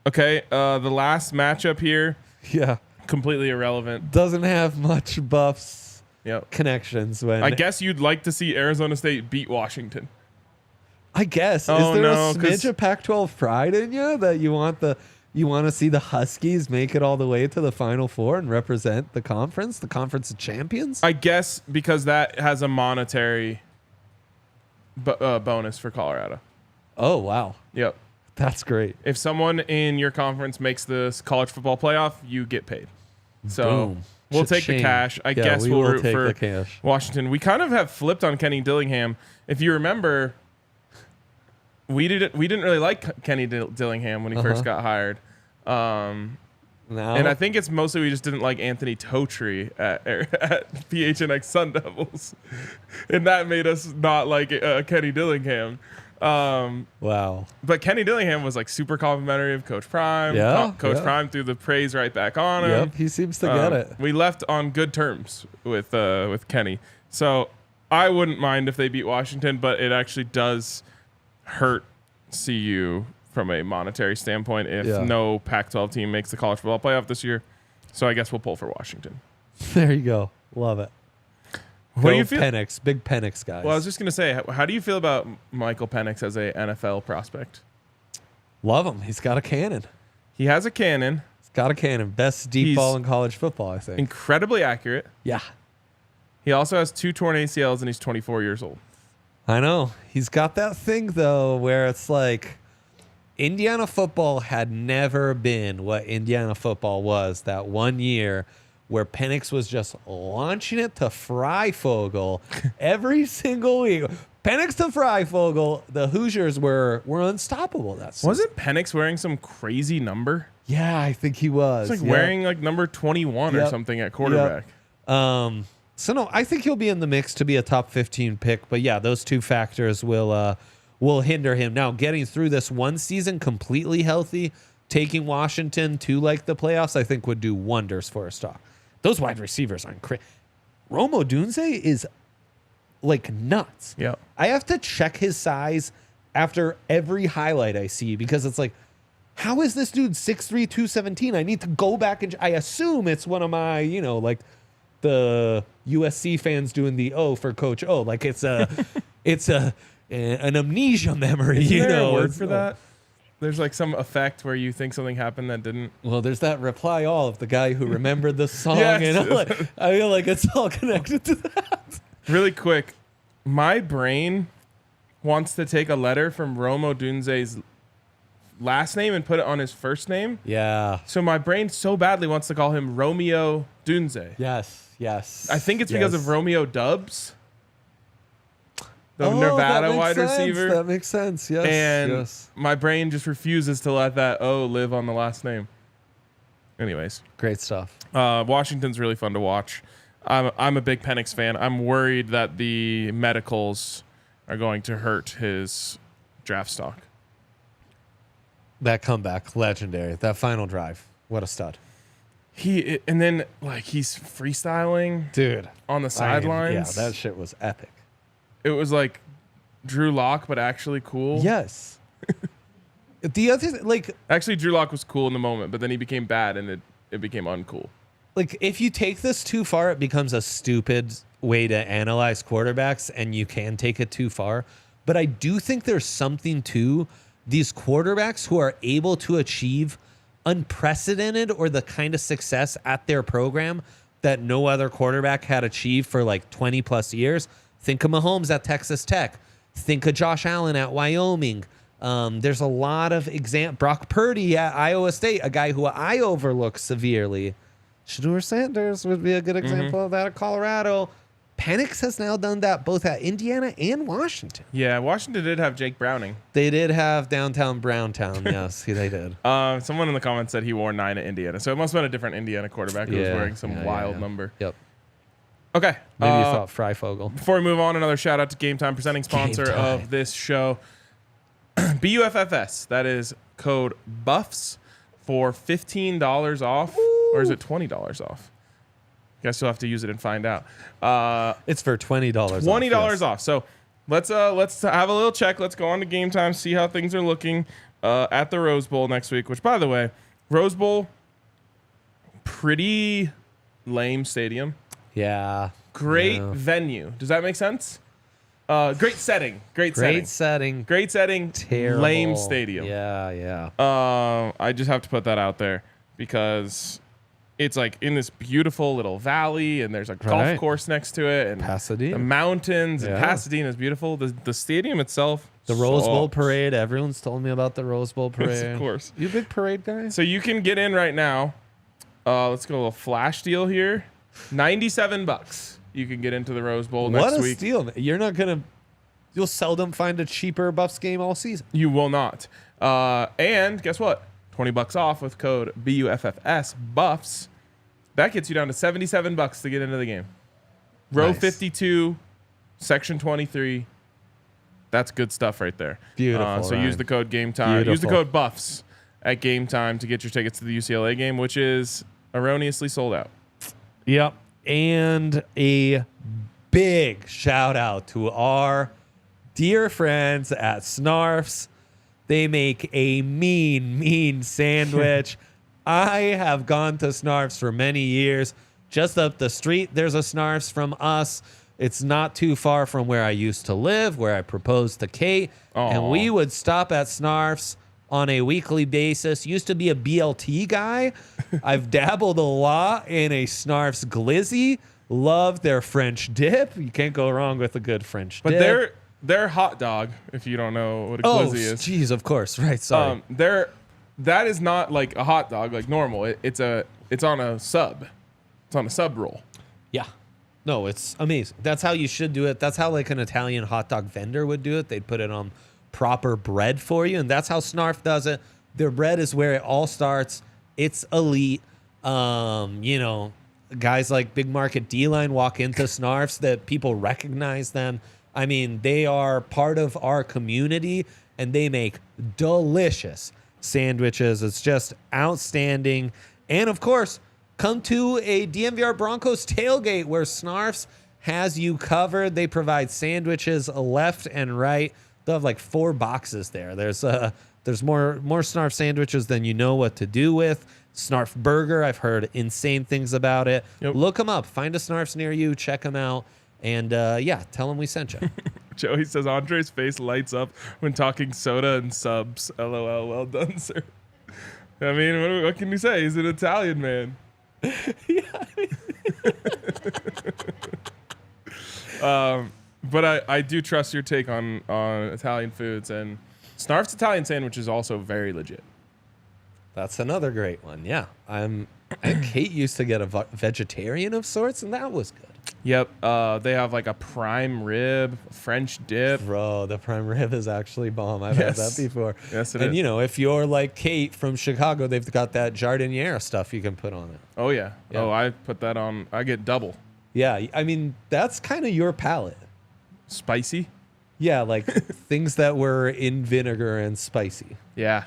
Okay. The last matchup here. Yeah. Completely irrelevant. Doesn't have much Buffs connections. When I guess you'd like to see Arizona State beat Washington. I guess. Is there a smidge of Pac-12 pride in you that you want to see the Huskies make it all the way to the Final Four and represent the conference of champions? I guess because that has a monetary bonus for Colorado. Oh, wow. Yep. That's great. If someone in your conference makes this college football playoff, you get paid. So Boom. We'll take the cash. I guess we'll root for Washington. We kind of have flipped on Kenny Dillingham. If you remember, we didn't really like Kenny Dillingham when he first got hired. And I think it's mostly we just didn't like Anthony Totri at PHNX Sun Devils. And that made us not like Kenny Dillingham. Wow. But Kenny Dillingham was like super complimentary of Coach Prime. Coach Prime threw the praise right back on him. Yep, he seems to get it. We left on good terms with Kenny. So I wouldn't mind if they beat Washington, but it actually does hurt CU from a monetary standpoint if no Pac-12 team makes the college football playoff this year. So I guess we'll pull for Washington. There you go. Love it. What do you feel? Penix, big Penix guys. Well, I was just going to say, how do you feel about Michael Penix as a NFL prospect? Love him. He's got a cannon. He has a cannon. He's got a cannon. Best deep ball in college football, I think. Incredibly accurate. Yeah. He also has 2 torn ACLs, and he's 24 years old. I know. He's got that thing, though, where it's like Indiana football had never been what Indiana football was that one year where Penix was just launching it to Freifogel every single week. Penix to Freifogel, the Hoosiers were unstoppable. Wasn't Penix wearing some crazy number? Yeah, I think he was. It's like wearing like number 21 or something at quarterback. So no, I think he'll be in the mix to be a top 15 pick. But yeah, those two factors will hinder him. Now, getting through this one season completely healthy, taking Washington to like the playoffs, I think would do wonders for a stock. Those wide receivers are incredible. Rome Odunze is like nuts. Yeah. I have to check his size after every highlight I see because it's like, how is this dude 6'3", 217? I need to go back and I assume it's one of my, like the USC fans doing the O for Coach O. Like it's an amnesia memory. Isn't there a word for that? There's like some effect where you think something happened that didn't. Well, there's that reply all of the guy who remembered the song. Yes. And I feel like it's all connected to that. Really quick, my brain wants to take a letter from Rome Odunze's last name and put it on his first name. Yeah. So my brain so badly wants to call him Romeo Dunze. Yes. I think it's because of Romeo Dubs, the Nevada wide receiver. That makes sense. Yes. And my brain just refuses to let that O live on the last name. Anyways, great stuff. Washington's really fun to watch. I'm a big Penix fan. I'm worried that the medicals are going to hurt his draft stock. That comeback, legendary. That final drive, what a stud. He's freestyling, dude, on the sidelines. Yeah, that shit was epic. It was like Drew Lock, but actually cool. Yes. The other actually Drew Lock was cool in the moment, but then he became bad and it became uncool. Like if you take this too far, it becomes a stupid way to analyze quarterbacks, and you can take it too far. But I do think there's something to these quarterbacks who are able to achieve unprecedented or the kind of success at their program that no other quarterback had achieved for like 20 plus years. Think of Mahomes at Texas Tech. Think of Josh Allen at Wyoming. There's a lot of Brock Purdy at Iowa State, a guy who I overlook severely. Shedeur Sanders would be a good example of that at Colorado. Penix has now done that both at Indiana and Washington. Yeah, Washington did have Jake Browning. They did have downtown Browntown. Yes, they did. Someone in the comments said he wore 9 at Indiana, so it must have been a different Indiana quarterback who was wearing some wild number. Yep. Okay. Maybe you thought Freifogel. Before we move on, another shout out to Game Time, presenting sponsor of this show. BUFFS. That is code BUFFS for $15 off. Woo! Or is it $20 off? Guess you'll have to use it and find out. It's for $20. $20 off. So let's have a little check. Let's go on to Game Time, see how things are looking at the Rose Bowl next week. Which, by the way, Rose Bowl, pretty lame stadium. Yeah. Great venue. Does that make sense? Great setting. Great setting. Terrible. Lame stadium. Yeah. I just have to put that out there because it's like in this beautiful little valley, and there's a golf course next to it, and Pasadena, the mountains, and Pasadena is beautiful. The stadium itself, the Rose Bowl parade. Everyone's told me about the Rose Bowl parade. Yes, of course, you a big parade guy. So you can get in right now. Let's go a little flash deal here. $97. You can get into the Rose Bowl next week. What a steal! You'll seldom find a cheaper Buffs game all season. You will not. And guess what? $20 off with code BUFFS Buffs. That gets you down to $77 to get into the game. Row 52, section 23. That's good stuff right there. Beautiful. So use the code Game Time. Use the code Buffs at Game Time to get your tickets to the UCLA game, which is erroneously sold out. Yep. And a big shout out to our dear friends at Snarfs. They make a mean sandwich. I have gone to Snarf's for many years. Just up the street, there's a Snarf's from us. It's not too far from where I used to live, where I proposed to Kate. Aww. And we would stop at Snarf's on a weekly basis. Used to be a BLT guy. I've dabbled a lot in a Snarf's glizzy. Love their French dip. You can't go wrong with a good French dip. But their hot dog, if you don't know what a glizzy is. Geez, of course. Right, sorry. That is not like a hot dog like normal. It's on a sub. It's on a sub roll. Yeah. No, it's amazing. That's how you should do it. That's how like an Italian hot dog vendor would do it. They'd put it on proper bread for you, and that's how Snarf does it. Their bread is where it all starts. It's elite. Guys like Big Market D-Line walk into Snarf's that people recognize them. I mean, they are part of our community, and they make delicious sandwiches. It's just outstanding. And of course, come to a DNVR Broncos tailgate where Snarf's has you covered. They provide sandwiches left and right. They'll have like 4 boxes there. There's more Snarf sandwiches than you know what to do with. Snarf Burger, I've heard insane things about it. Yep. Look them up. Find a Snarf's near you. Check them out. And tell them we sent you. Joey says Andre's face lights up when talking soda and subs. LOL. Well done, sir. I mean, what can you say? He's an Italian man. But I do trust your take on Italian foods, and Snarf's Italian sandwich is also very legit. That's another great one. Yeah. Kate used to get a vegetarian of sorts, and that was good. Yep. They have like a prime rib, French dip. Bro, the prime rib is actually bomb. I've had that before. Yes, it is. And, if you're like Kate from Chicago, they've got that jardiniere stuff you can put on it. Oh, yeah. Oh, I put that on. I get double. Yeah. I mean, that's kind of your palate. Spicy? Yeah, like things that were in vinegar and spicy. Yeah.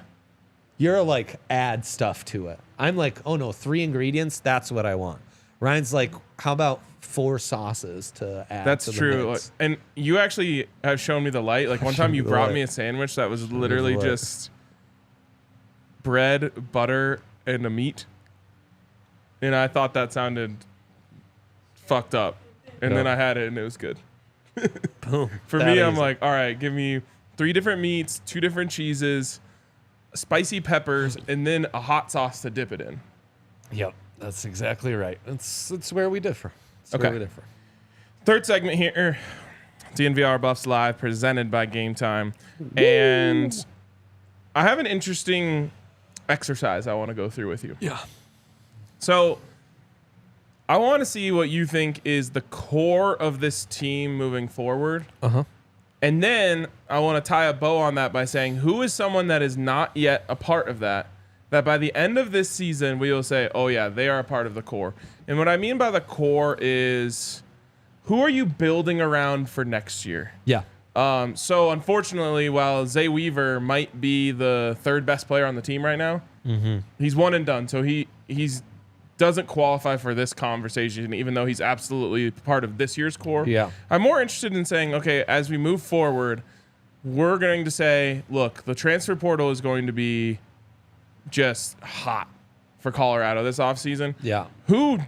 You're like, add stuff to it. I'm like, oh no, 3 ingredients, that's what I want. Ryan's like, how about 4 sauces to add? That's to the true. mix? And you actually have shown me the light. Like one time you brought me a sandwich that was literally just bread, butter, and a meat. And I thought that sounded fucked up. And then I had it and it was good. Boom. For me, I'm like, all right, give me 3 different meats, 2 different cheeses, spicy peppers, and then a hot sauce to dip it in. Yep, that's exactly right. It's where we differ. Okay. Where we differ. Third segment here, DNVR Buffs Live, presented by Game Time. And I have an interesting exercise I want to go through with you. Yeah. So I want to see what you think is the core of this team moving forward. Uh-huh. And then I want to tie a bow on that by saying who is someone that is not yet a part of that by the end of this season, we will say, oh, yeah, they are a part of the core. And what I mean by the core is who are you building around for next year? Yeah. So, unfortunately, while Zay Weaver might be the 3rd best player on the team right now, he's one and done. So he's doesn't qualify for this conversation, even though he's absolutely part of this year's core. Yeah. I'm more interested in saying, okay, as we move forward, we're going to say, look, the transfer portal is going to be just hot for Colorado this offseason. Yeah. Who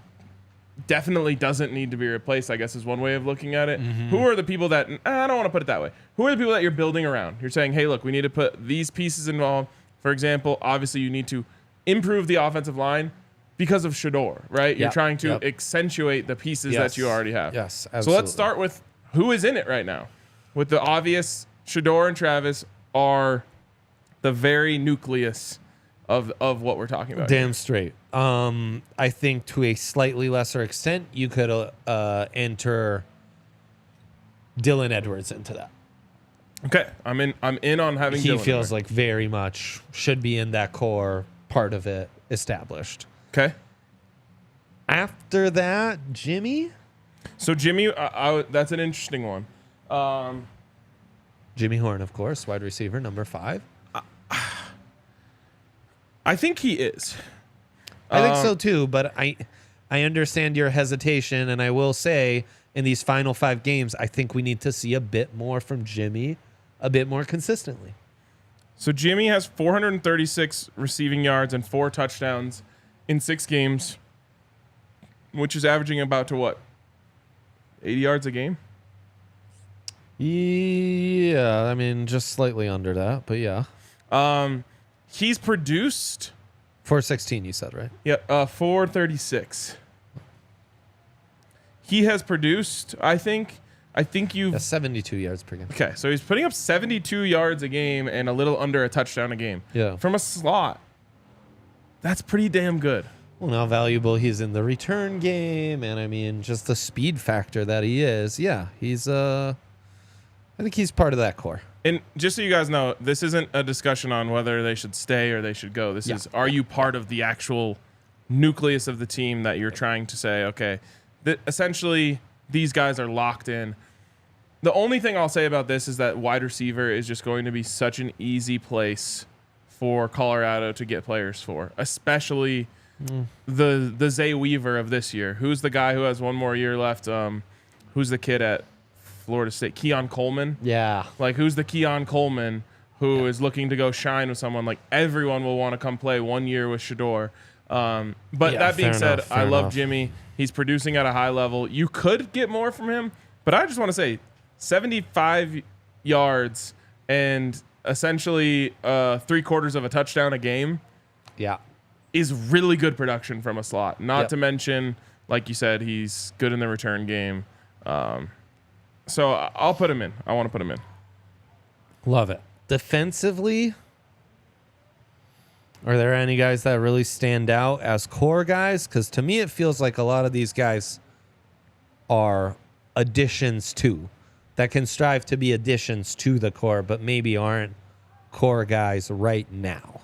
definitely doesn't need to be replaced, I guess is one way of looking at it. Who are the people that, I don't want to put it that way. Who are the people that you're building around? You're saying, hey, look, we need to put these pieces involved. For example, obviously you need to improve the offensive line because of Shador, right? You're trying to accentuate the pieces that you already have. Yes, absolutely. So let's start with who is in it right now. With the obvious, Shador and Travis are the very nucleus of what we're talking about. Damn straight. I think to a slightly lesser extent, you could enter Dylan Edwards into that. Okay, I'm in on having. He Dylan feels there. like very much should be in that core part of it established. Okay. After that, Jimmy. So Jimmy, that's an interesting one. Jimmy Horn, of course, wide receiver, number 5. I think he is. I think so too, but I understand your hesitation, and I will say in these final 5 games, I think we need to see a bit more from Jimmy, a bit more consistently. So Jimmy has 436 receiving yards and 4 touchdowns in 6 games, which is averaging about to what? 80 yards a game? Yeah, I mean, just slightly under that, but yeah. He's produced 416, you said, right? Yeah, 436. He has produced, I think you've 72 yards per game. Okay, so he's putting up 72 yards a game and a little under a touchdown a game. Yeah. From a slot. That's pretty damn good. Well, how valuable he's in the return game, and I mean, just the speed factor that he is. Yeah, he's I think he's part of that core. And just so you guys know, this isn't a discussion on whether they should stay or they should go. This is, are you part of the actual nucleus of the team that you're trying to say, okay, essentially these guys are locked in. The only thing I'll say about this is that wide receiver is just going to be such an easy place for Colorado to get players for, especially the Zay Weaver of this year. Who's the guy who has one more year left? Who's the kid at Florida State? Keon Coleman? Yeah. Like, who's the Keon Coleman who is looking to go shine with someone? Like, everyone will want to come play 1 year with Shador. But that being said, I love Jimmy. He's producing at a high level. You could get more from him, but I just want to say 75 yards and essentially 3/4 of a touchdown a game is really good production from a slot. Not to mention, like you said, he's good in the return game. So I'll put him in. I want to put him in. Love it. Defensively, are there any guys that really stand out as core guys? Because to me, it feels like a lot of these guys are additions to, that can strive to be additions to the core, but maybe aren't core guys right now.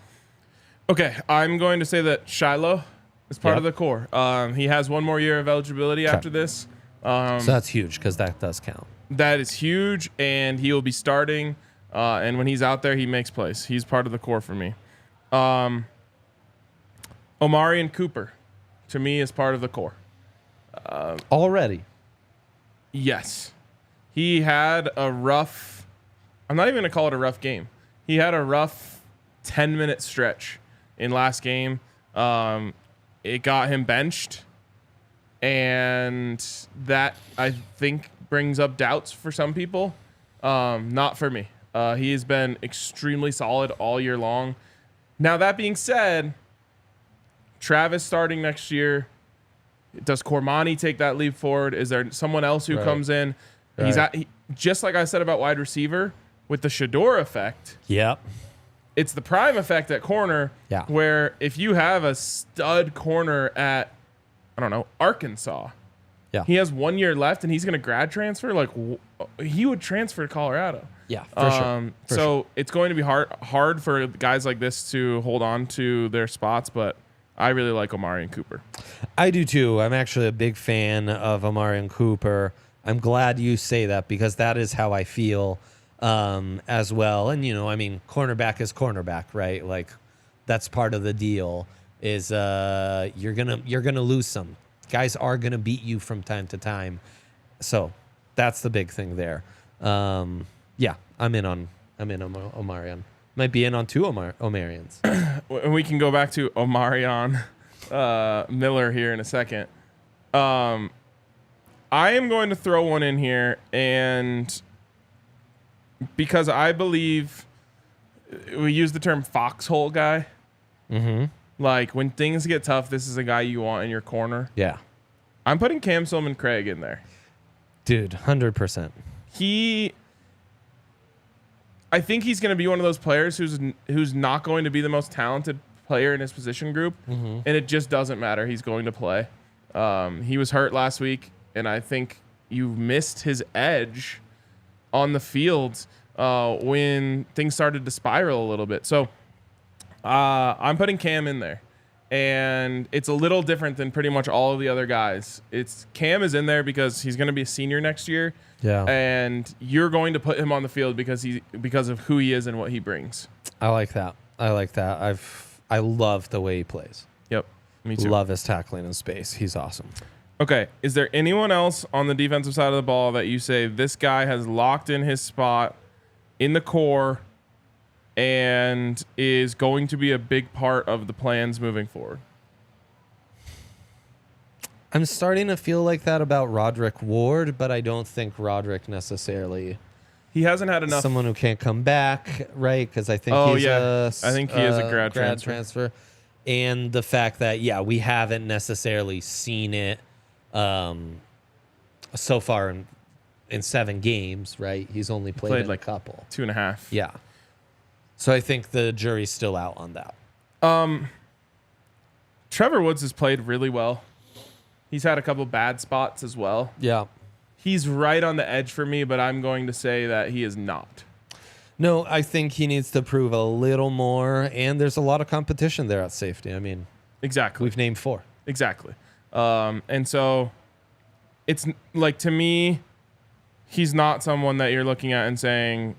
Okay, I'm going to say that Shiloh is part of the core. He has 1 more year of eligibility after this. So that's huge because that does count. That is huge, and he will be starting. And when he's out there, he makes plays. He's part of the core for me. Omari and Cooper, to me, is part of the core. Already? Yes. He had a rough, I'm not even going to call it a rough game. He had a rough 10-minute stretch in last game. It got him benched. And that, I think, brings up doubts for some people. Not for me. He has been extremely solid all year long. Now, that being said, Travis starting next year. Does Cormani take that leap forward? Is there someone else who comes in? He's just like I said about wide receiver, with the Shador effect. Yep. It's the prime effect at corner, where if you have a stud corner at, I don't know, Arkansas, he has 1 year left and he's going to grad transfer. Like, he would transfer to Colorado. Yeah, for sure. So it's going to be hard for guys like this to hold on to their spots, but I really like Omari and Cooper. I do too. I'm actually a big fan of Omari and Cooper. I'm glad you say that because that is how I feel as well. And, you know, I mean, cornerback is cornerback, right? Like, that's part of the deal is you're gonna lose some. Guys are going to beat you from time to time. So that's the big thing there. Yeah, I'm in on Omarion. Might be in on 2 Omarions. We can go back to Omarion Miller here in a second. I am going to throw one in here, and because I believe we use the term foxhole guy. Mm-hmm. Like, when things get tough, this is a guy you want in your corner. Yeah. I'm putting Cam Silman Craig in there. Dude, 100%. I think he's going to be one of those players who's not going to be the most talented player in his position group, and it just doesn't matter. He's going to play. He was hurt last week, and I think you missed his edge on the field when things started to spiral a little bit. So I'm putting Cam in there, and it's a little different than pretty much all of the other guys. Cam is in there because he's going to be a senior next year. Yeah. And you're going to put him on the field because of who he is and what he brings. I like that. I love the way he plays. Yep. Me too. Love his tackling in space. He's awesome. Okay. Is there anyone else on the defensive side of the ball that you say this guy has locked in his spot in the core and is going to be a big part of the plans moving forward? I'm starting to feel like that about Roderick Ward, but I don't think Roderick necessarily. He hasn't had enough. Someone who can't come back, right? Because I think I think he is a grad transfer. And the fact that, we haven't necessarily seen it so far in 7 games, right? He's only played like a couple. 2.5. Yeah. So I think the jury's still out on that. Trevor Woods has played really well. He's had a couple bad spots as well. Yeah. He's right on the edge for me, but I'm going to say that he is not. No, I think he needs to prove a little more, and there's a lot of competition there at safety. I mean, exactly. We've named 4. Exactly. And so it's like, to me, he's not someone that you're looking at and saying,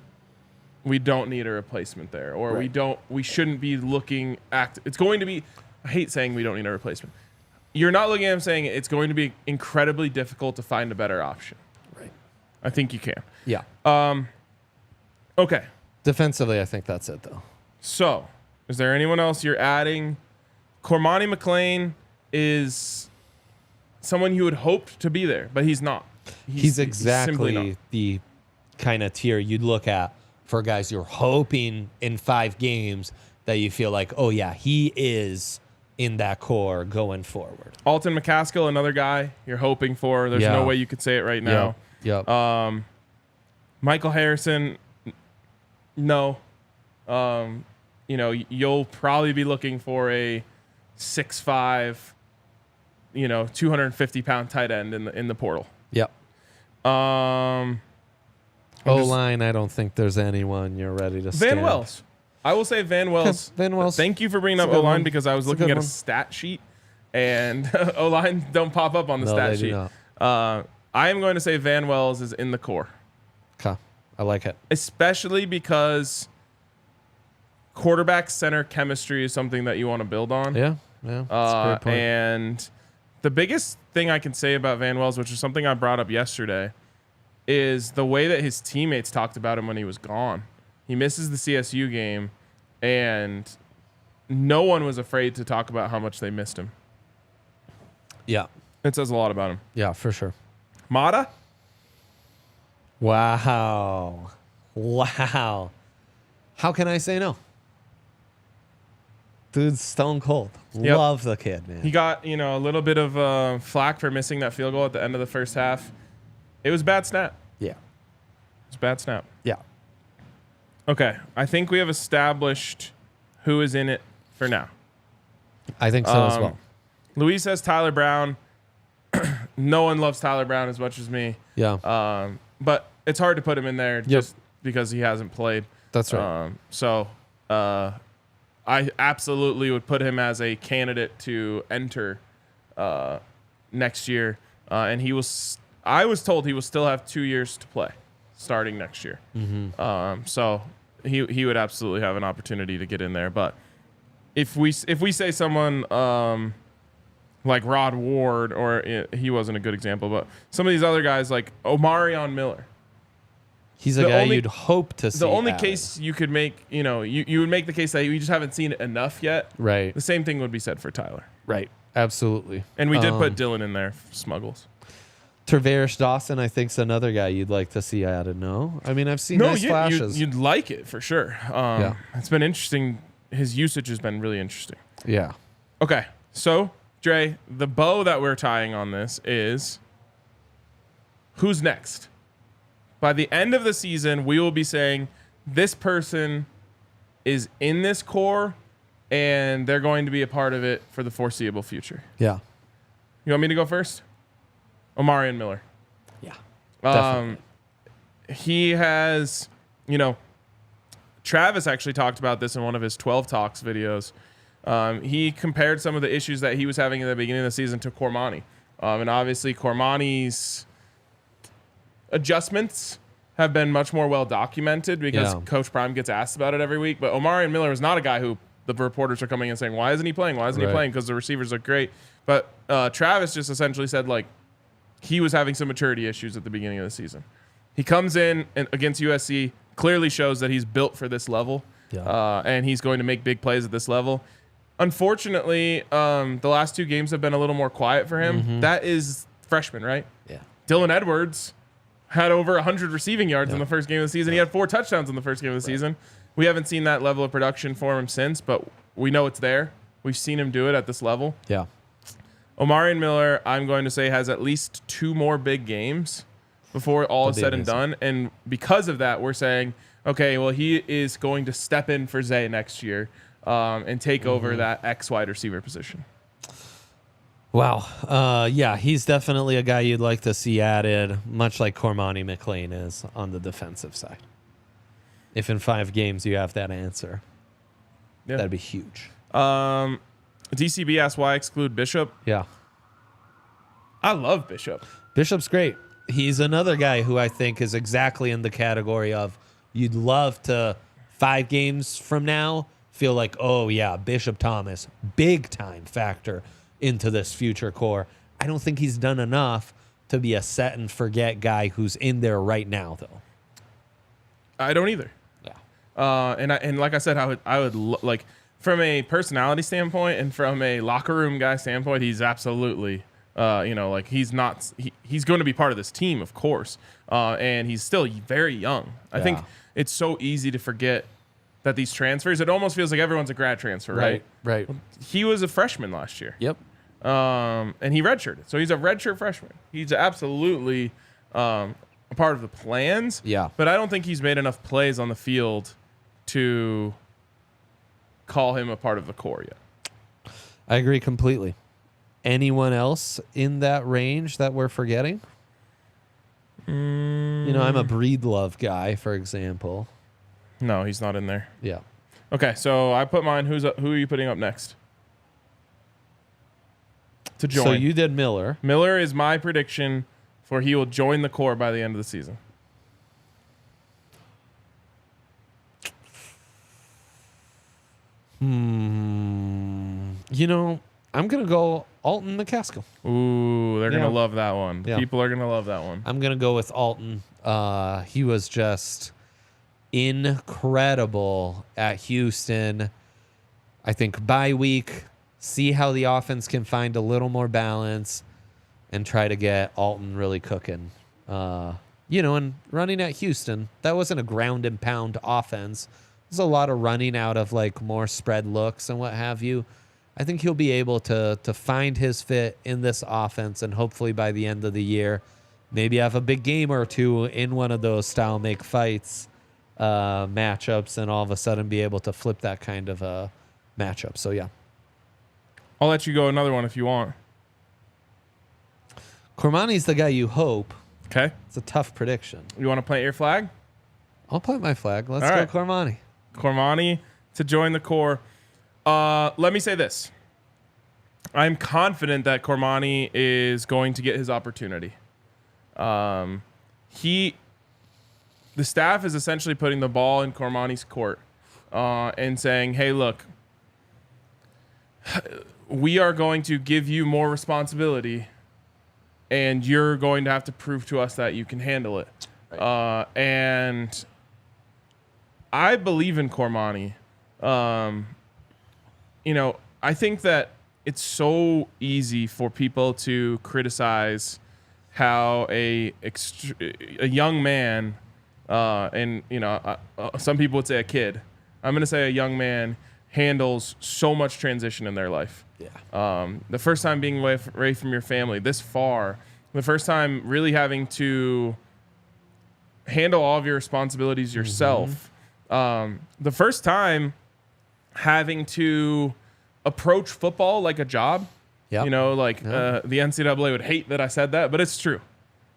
we don't need a replacement there, or we shouldn't be looking at. It's going to be, I hate saying we don't need a replacement. You're not looking at him saying it's going to be incredibly difficult to find a better option. Right. I think you can. Yeah. Okay. Defensively, I think that's it, though. So, is there anyone else you're adding? Cormani McLean is someone you would hope to be there, but he's not. He's exactly the kind of tier you'd look at for guys you're hoping in 5 games that you feel like, oh, yeah, he is in that core going forward. Alton McCaskill, another guy you're hoping for. There's no way you could say it right now. Yep. Michael Harrison, no. You'll probably be looking for a 6'5", 250-pound tight end in the portal. Yep. O-line, I don't think there's anyone you're ready to stand. Van Wells. I will say Van Wells. Van Wells. Thank you for bringing up O-line because I was looking at a stat sheet, and O-line don't pop up on the stat sheet. I am going to say Van Wells is in the core. Okay. I like it. Especially because quarterback center chemistry is something that you want to build on. Yeah. That's a great point. And the biggest thing I can say about Van Wells, which is something I brought up yesterday, is the way that his teammates talked about him when he was gone. He misses the CSU game, and no one was afraid to talk about how much they missed him. Yeah. It says a lot about him. Yeah, for sure. Mata? Wow. How can I say no? Dude's stone cold. Yep. Love the kid, man. He got, a little bit of flack for missing that field goal at the end of the first half. It was a bad snap. Yeah. It was a bad snap. Yeah. Okay. I think we have established who is in it for now. I think so as well. Luis says Tyler Brown. No one loves Tyler Brown as much as me. Yeah. But it's hard to put him in there just because he hasn't played. That's right. I absolutely would put him as a candidate to enter next year. And I was told he will still have 2 years to play starting next year. Mm-hmm. So he would absolutely have an opportunity to get in there. But if we say someone like Rod Ward, or he wasn't a good example, but some of these other guys like Omarion Miller. He's a guy you'd hope to see. The only case you could make, you would make the case that we just haven't seen it enough yet. Right. The same thing would be said for Tyler. Right. Absolutely. And we did put Dylan in there, Smuggles. Travaris Dawson, I think, is another guy you'd like to see added. No? I mean, I've seen nice flashes. You'd like it for sure. It's been interesting. His usage has been really interesting. Yeah. Okay. So, Dre, the bow that we're tying on this is who's next? By the end of the season, we will be saying this person is in this core and they're going to be a part of it for the foreseeable future. Yeah. You want me to go first? Omarion Miller. Yeah. Definitely. He has, Travis actually talked about this in one of his 12 Talks videos. He compared some of the issues that he was having in the beginning of the season to Cormani. And obviously Cormani's adjustments have been much more well documented because Coach Prime gets asked about it every week. But Omarion Miller is not a guy who the reporters are coming in saying, why isn't he playing? Why isn't he playing? Because the receivers look great. But Travis just essentially said, he was having some maturity issues at the beginning of the season. He comes in and against USC, clearly shows that he's built for this level. and he's going to make big plays at this level. Unfortunately, the last 2 games have been a little more quiet for him. That is freshman, right? Yeah. Dylan Edwards had over 100 receiving yards in the first game of the season. He had 4 touchdowns in the first game of the season. We haven't seen that level of production for him since, but we know it's there. We've seen him do it at this level. Yeah. Omarion Miller, I'm going to say, has at least 2 more big games before all is said and done. And because of that, we're saying, okay, well, he is going to step in for Zay next year and take over that X wide receiver position. Wow. Yeah, he's definitely a guy you'd like to see added, much like Cormani McLean is on the defensive side. If in 5 games you have that answer, that'd be huge. DCB asked why exclude Bishop. Yeah. I love Bishop. Bishop's great. He's another guy who I think is exactly in the category of you'd love to 5 games from now feel like, oh, yeah, Bishop Thomas, big time factor into this future core. I don't think he's done enough to be a set and forget guy who's in there right now, though. I don't either. Yeah. And like I said, I would like from a personality standpoint and from a locker room guy standpoint, he's absolutely, he's going to be part of this team, of course. And he's still very young. I think it's so easy to forget that these transfers, it almost feels like everyone's a grad transfer, right? Right. He was a freshman last year. Yep. And he redshirted. So he's a redshirt freshman. He's absolutely a part of the plans. Yeah. But I don't think he's made enough plays on the field to call him a part of the core yet. I agree completely. Anyone else in that range that we're forgetting? I'm a Breedlove guy, for example. No, he's not in there. Yeah. Okay, so I put mine. Who are you putting up next to join? So you did Miller. Miller is my prediction for he will join the core by the end of the season. I'm going to go Alton McCaskill. Ooh, they're going to love that one. Yeah. People are going to love that one. I'm going to go with Alton. He was just incredible at Houston. I think bye week, see how the offense can find a little more balance and try to get Alton really cooking. And running at Houston, that wasn't a ground and pound offense. There's a lot of running out of like more spread looks and what have you. I think he'll be able to find his fit in this offense, and hopefully by the end of the year, maybe have a big game or 2 in one of those style make fights matchups, and all of a sudden be able to flip that kind of a matchup. So yeah, I'll let you go another one if you want. Cormani's the guy you hope. Okay, it's a tough prediction. You want to plant your flag? I'll plant my flag. Let's all go right. Cormani. Cormani to join the core. Let me say this. I'm confident that Cormani is going to get his opportunity. The staff is essentially putting the ball in Cormani's court and saying, hey, look, we are going to give you more responsibility and you're going to have to prove to us that you can handle it. Right. And I believe in Cormani. I think that it's so easy for people to criticize how a young man, some people would say a kid. I'm going to say a young man handles so much transition in their life. Yeah. The first time being away from your family this far, the first time really having to handle all of your responsibilities yourself. The first time having to approach football like a job. Yep. The NCAA would hate that I said that, but it's true.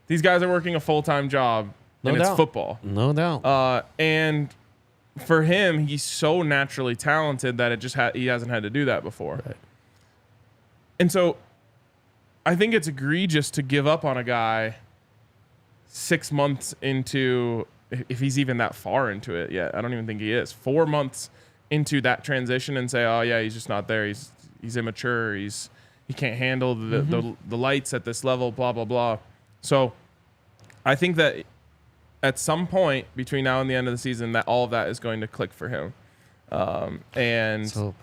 These guys are working a full-time job, and it's football. No doubt. And for him, he's so naturally talented that he hasn't had to do that before. Right. And so I think it's egregious to give up on a guy 6 months into, if he's even that far into it yet. I don't even think he is. 4 months into that transition and say, oh yeah, he's just not there. He's immature. He can't handle the lights at this level, blah, blah, blah. So I think that at some point between now and the end of the season, that all of that is going to click for him. And so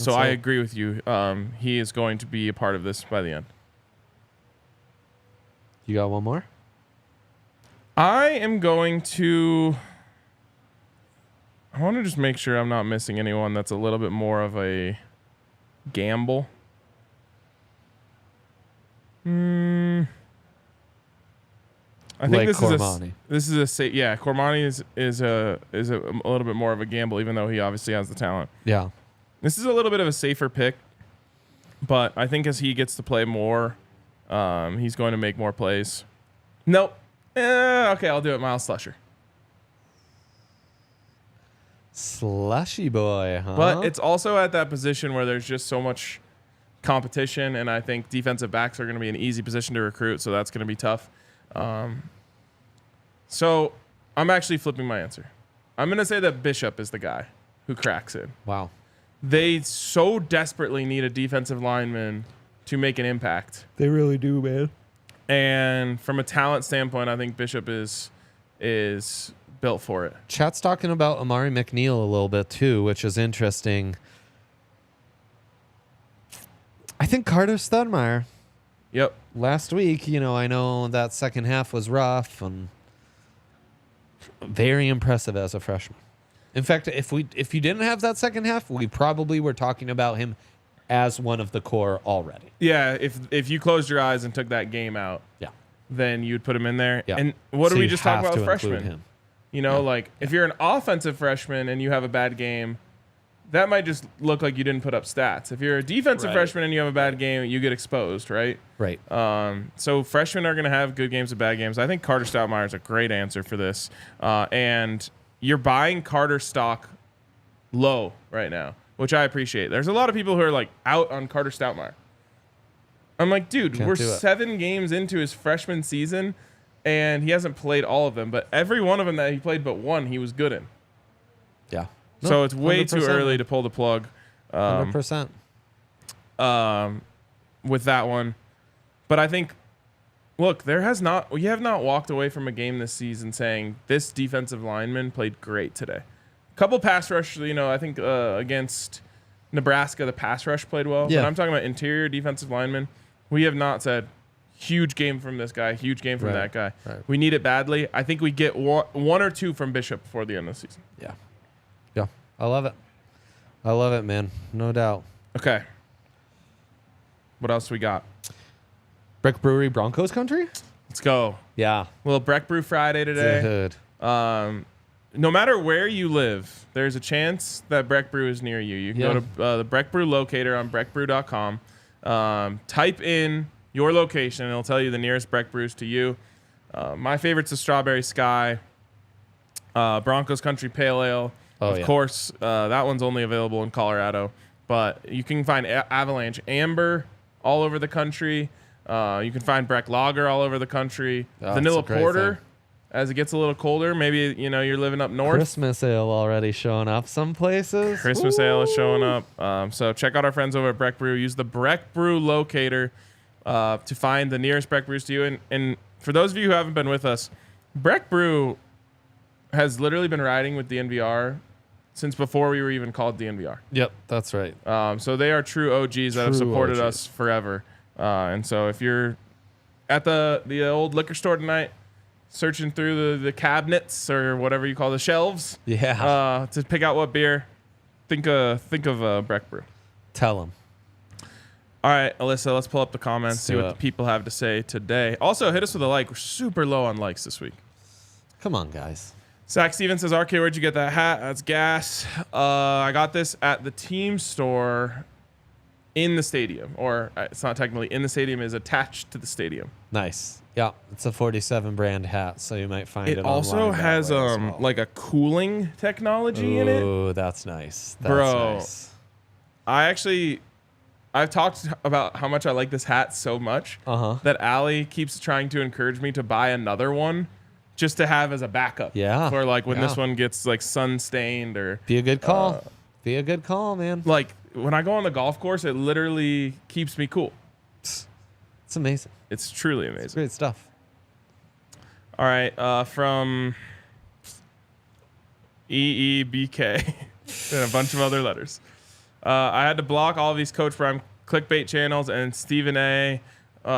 I agree with you. He is going to be a part of this by the end. You got one more? I am going to... I want to just make sure I'm not missing anyone that's a little bit more of a gamble. I think like this Cormani. Cormani is a little bit more of a gamble, even though he obviously has the talent. Yeah. This is a little bit of a safer pick, but I think as he gets to play more, he's going to make more plays. Nope. Okay, I'll do it. Miles Slusher. Slushy boy, huh? But it's also at that position where there's just so much competition, and I think defensive backs are going to be an easy position to recruit, so that's going to be tough. So I'm actually flipping my answer. I'm going to say that Bishop is the guy who cracks it. Wow. They so desperately need a defensive lineman to make an impact. They really do, man. And from a talent standpoint, I think Bishop is built for it. Chat's talking about Amari McNeil a little bit too, which is interesting. I think Carter Studmeyer. Yep. Last week, I know that second half was rough and very impressive as a freshman. In fact, if you didn't have that second half, we probably were talking about him as one of the core already. Yeah, if you closed your eyes and took that game out, then you'd put him in there. Yeah. And what So do we you just talk have about to with freshmen? include him. If you're an offensive freshman and you have a bad game, that might just look like you didn't put up stats. If you're a defensive freshman and you have a bad game, you get exposed, right? Right. So freshmen are going to have good games and bad games. I think Carter Stoutmeyer is a great answer for this. And you're buying Carter stock low right now, which I appreciate. There's a lot of people who are like out on Carter Stoutmeyer. I'm like, dude, we're 7 games into his freshman season, and he hasn't played all of them. But every one of them that he played but one, he was good in. Yeah. So it's way too early to pull the plug. 100%. With that one. But I think, look, we have not walked away from a game this season saying this defensive lineman played great today. Couple pass rush, I think against Nebraska, the pass rush played well. Yeah. But I'm talking about interior defensive linemen. We have not said huge game from this guy, huge game from that guy. Right. We need it badly. I think we get one or two from Bishop before the end of the season. Yeah. Yeah. I love it. I love it, man. No doubt. Okay. What else we got? Brick Brewery Broncos country? Let's go. Yeah. Little Breck Brew Friday today. Good. No matter where you live, there's a chance that Breck Brew is near you. You can go to the Breck Brew locator on breckbrew.com. Type in your location, and it'll tell you the nearest Breck Brews to you. My favorite's the Strawberry Sky, Broncos Country Pale Ale. Of course, that one's only available in Colorado. But you can find Avalanche Amber all over the country. You can find Breck Lager all over the country. Vanilla Porter. As it gets a little colder, maybe, you're living up north. Christmas ale already showing up some places. Christmas ale is showing up. So check out our friends over at Breck Brew. Use the Breck Brew locator to find the nearest Breck Brews to you. And for those of you who haven't been with us, Breck Brew has literally been riding with DNVR since before we were even called DNVR. Yep, that's right. So they are true OGs that have supported us forever. And so if you're at the old liquor store tonight, searching through the cabinets or whatever you call the shelves, to pick out what beer, think of Breck Brew. Tell them. All right, Alyssa, let's pull up the comments, see what the people have to say today. Also, hit us with a like. We're super low on likes this week. Come on, guys. Zach Stevens says, RK, where'd you get that hat? That's gas. I got this at the team store in the stadium, or it's not technically in the stadium, is attached to the stadium. Nice. Yeah, it's a 47 brand hat, so you might find it. It also has like a cooling technology in it. Oh, that's nice. That's Bro, nice. I've talked about how much I like this hat so much that Allie keeps trying to encourage me to buy another one just to have as a backup. Yeah. For like when this one gets like sun stained or. Be a good call. Be a good call, man. Like when I go on the golf course, it literally keeps me cool. It's amazing. It's truly amazing. It's great stuff. All right. From EEBK. And a bunch of other letters. I had to block all of these Coach Prime clickbait channels and Stephen A.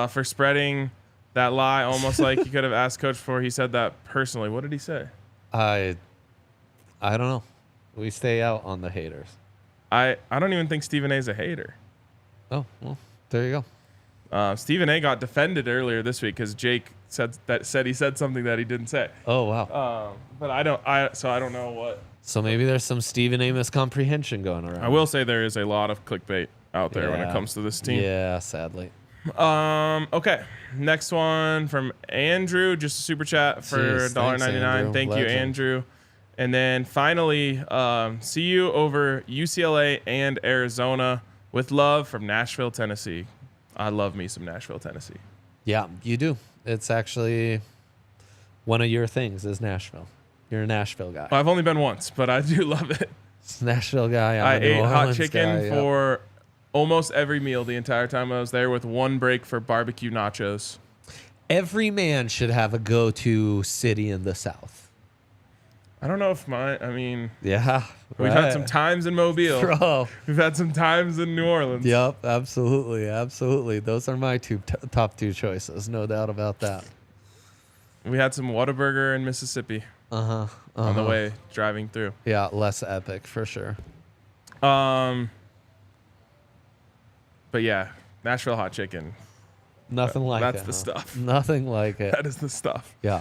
For spreading that lie, almost like he could have asked Coach before he said that personally. What did he say? I don't know. We stay out on the haters. I don't even think Stephen A. is a hater. Oh, well, there you go. Stephen A. got defended earlier this week because Jake said he said something that he didn't say. Oh, wow. But I don't know what. So maybe there's some Stephen A. miscomprehension going around. I will say there is a lot of clickbait out there when it comes to this team. Yeah, sadly. Okay. Next one from Andrew, just a super chat for $1.99. Thank you, Andrew. And then finally, see you over UCLA and Arizona with love from Nashville, Tennessee. I love me some Nashville, Tennessee. Yeah, you do. It's actually one of your things is Nashville. You're a Nashville guy. I've only been once, but I do love it. Nashville guy. I ate hot chicken for almost every meal the entire time I was there, with one break for barbecue nachos. Every man should have a go-to city in the South. I don't know if yeah, we've had some times in Mobile. Bro. We've had some times in New Orleans. Yep, absolutely. Those are my top two choices, no doubt about that. We had some Whataburger in Mississippi. On the way driving through. Yeah, less epic for sure. But yeah, Nashville hot chicken. Nothing like it. That's the stuff. Nothing like it. That is the stuff. Yeah.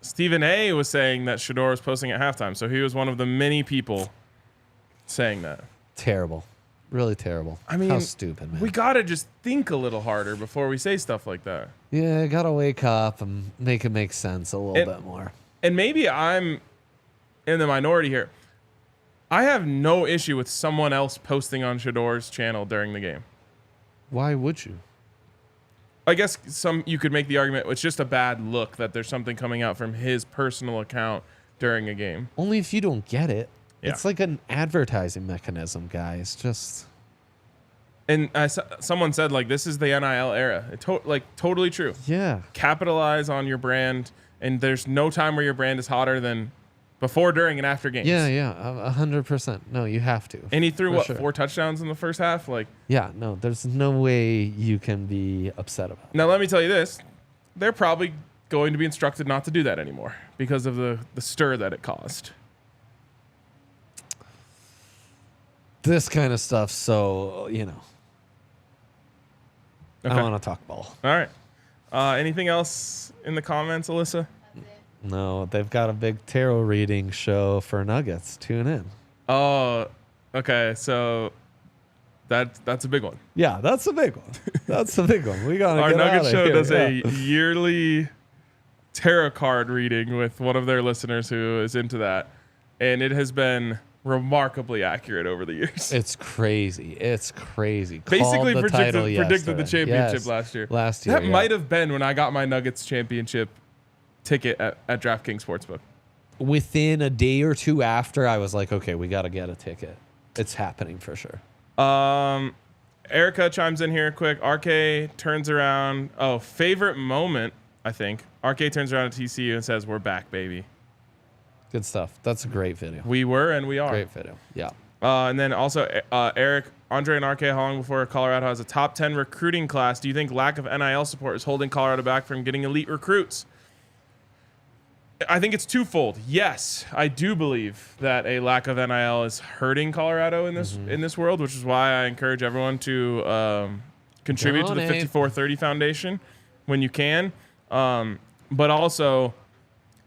Stephen A. was saying that Shedeur was posting at halftime, so he was one of the many people saying that. Terrible. Really terrible. I mean, how stupid, man. We gotta just think a little harder before we say stuff like that. Yeah, gotta wake up and make it make sense a little bit more. And maybe I'm in the minority here. I have no issue with someone else posting on Shedeur's channel during the game. Why would you? I guess you could make the argument it's just a bad look that there's something coming out from his personal account during a game. Only if you don't get it. Yeah. It's like an advertising mechanism, guys. Just. And someone said, this is the NIL era. Totally true. Yeah. Capitalize on your brand, and there's no time where your brand is hotter than before, during, and after games. Yeah, 100%. No, you have to. And he threw, 4 touchdowns in the first half? Yeah, no, there's no way you can be upset about it. Now, let me tell you this. They're probably going to be instructed not to do that anymore because of the stir that it caused. This kind of stuff, so, Okay. I want to talk ball. All right. Anything else in the comments, Alyssa? No, they've got a big tarot reading show for Nuggets. Tune in. Oh, okay. So that's a big one. Yeah, that's a big one. That's a big one. We got our Nuggets show does a yearly tarot card reading with one of their listeners who is into that, and it has been remarkably accurate over the years. It's crazy. Basically predicted the championship last year. That might have been when I got my Nuggets championship ticket at DraftKings Sportsbook. Within a day or two after, I was like, okay, we got to get a ticket. It's happening for sure. Erica chimes in here quick. RK turns around. Oh, favorite moment, I think. RK turns around to TCU and says, "We're back, baby." Good stuff. That's a great video. We were and we are. Great video. Yeah. And then also, Eric, Andre and RK, how long before Colorado has a top 10 recruiting class? Do you think lack of NIL support is holding Colorado back from getting elite recruits? I think it's twofold. Yes, I do believe that a lack of NIL is hurting Colorado in this world, which is why I encourage everyone to contribute to the 5430 Foundation when you can. But also,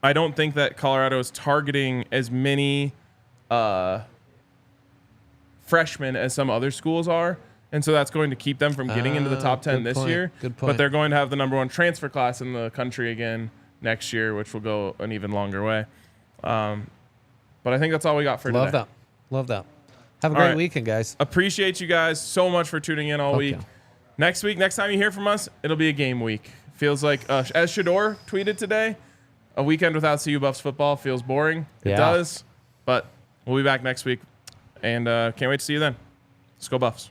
I don't think that Colorado is targeting as many freshmen as some other schools are. And so that's going to keep them from getting into the top 10 this year. Good point. But they're going to have the number 1 transfer class in the country again next year, which will go an even longer way. But I think that's all we got for today. Love that. Have a great weekend, guys. Appreciate you guys so much for tuning in all week. Next time you hear from us, it'll be a game week. Feels like, as Shedeur tweeted today, a weekend without CU Buffs football feels boring. It does. But we'll be back next week. And can't wait to see you then. Let's go Buffs.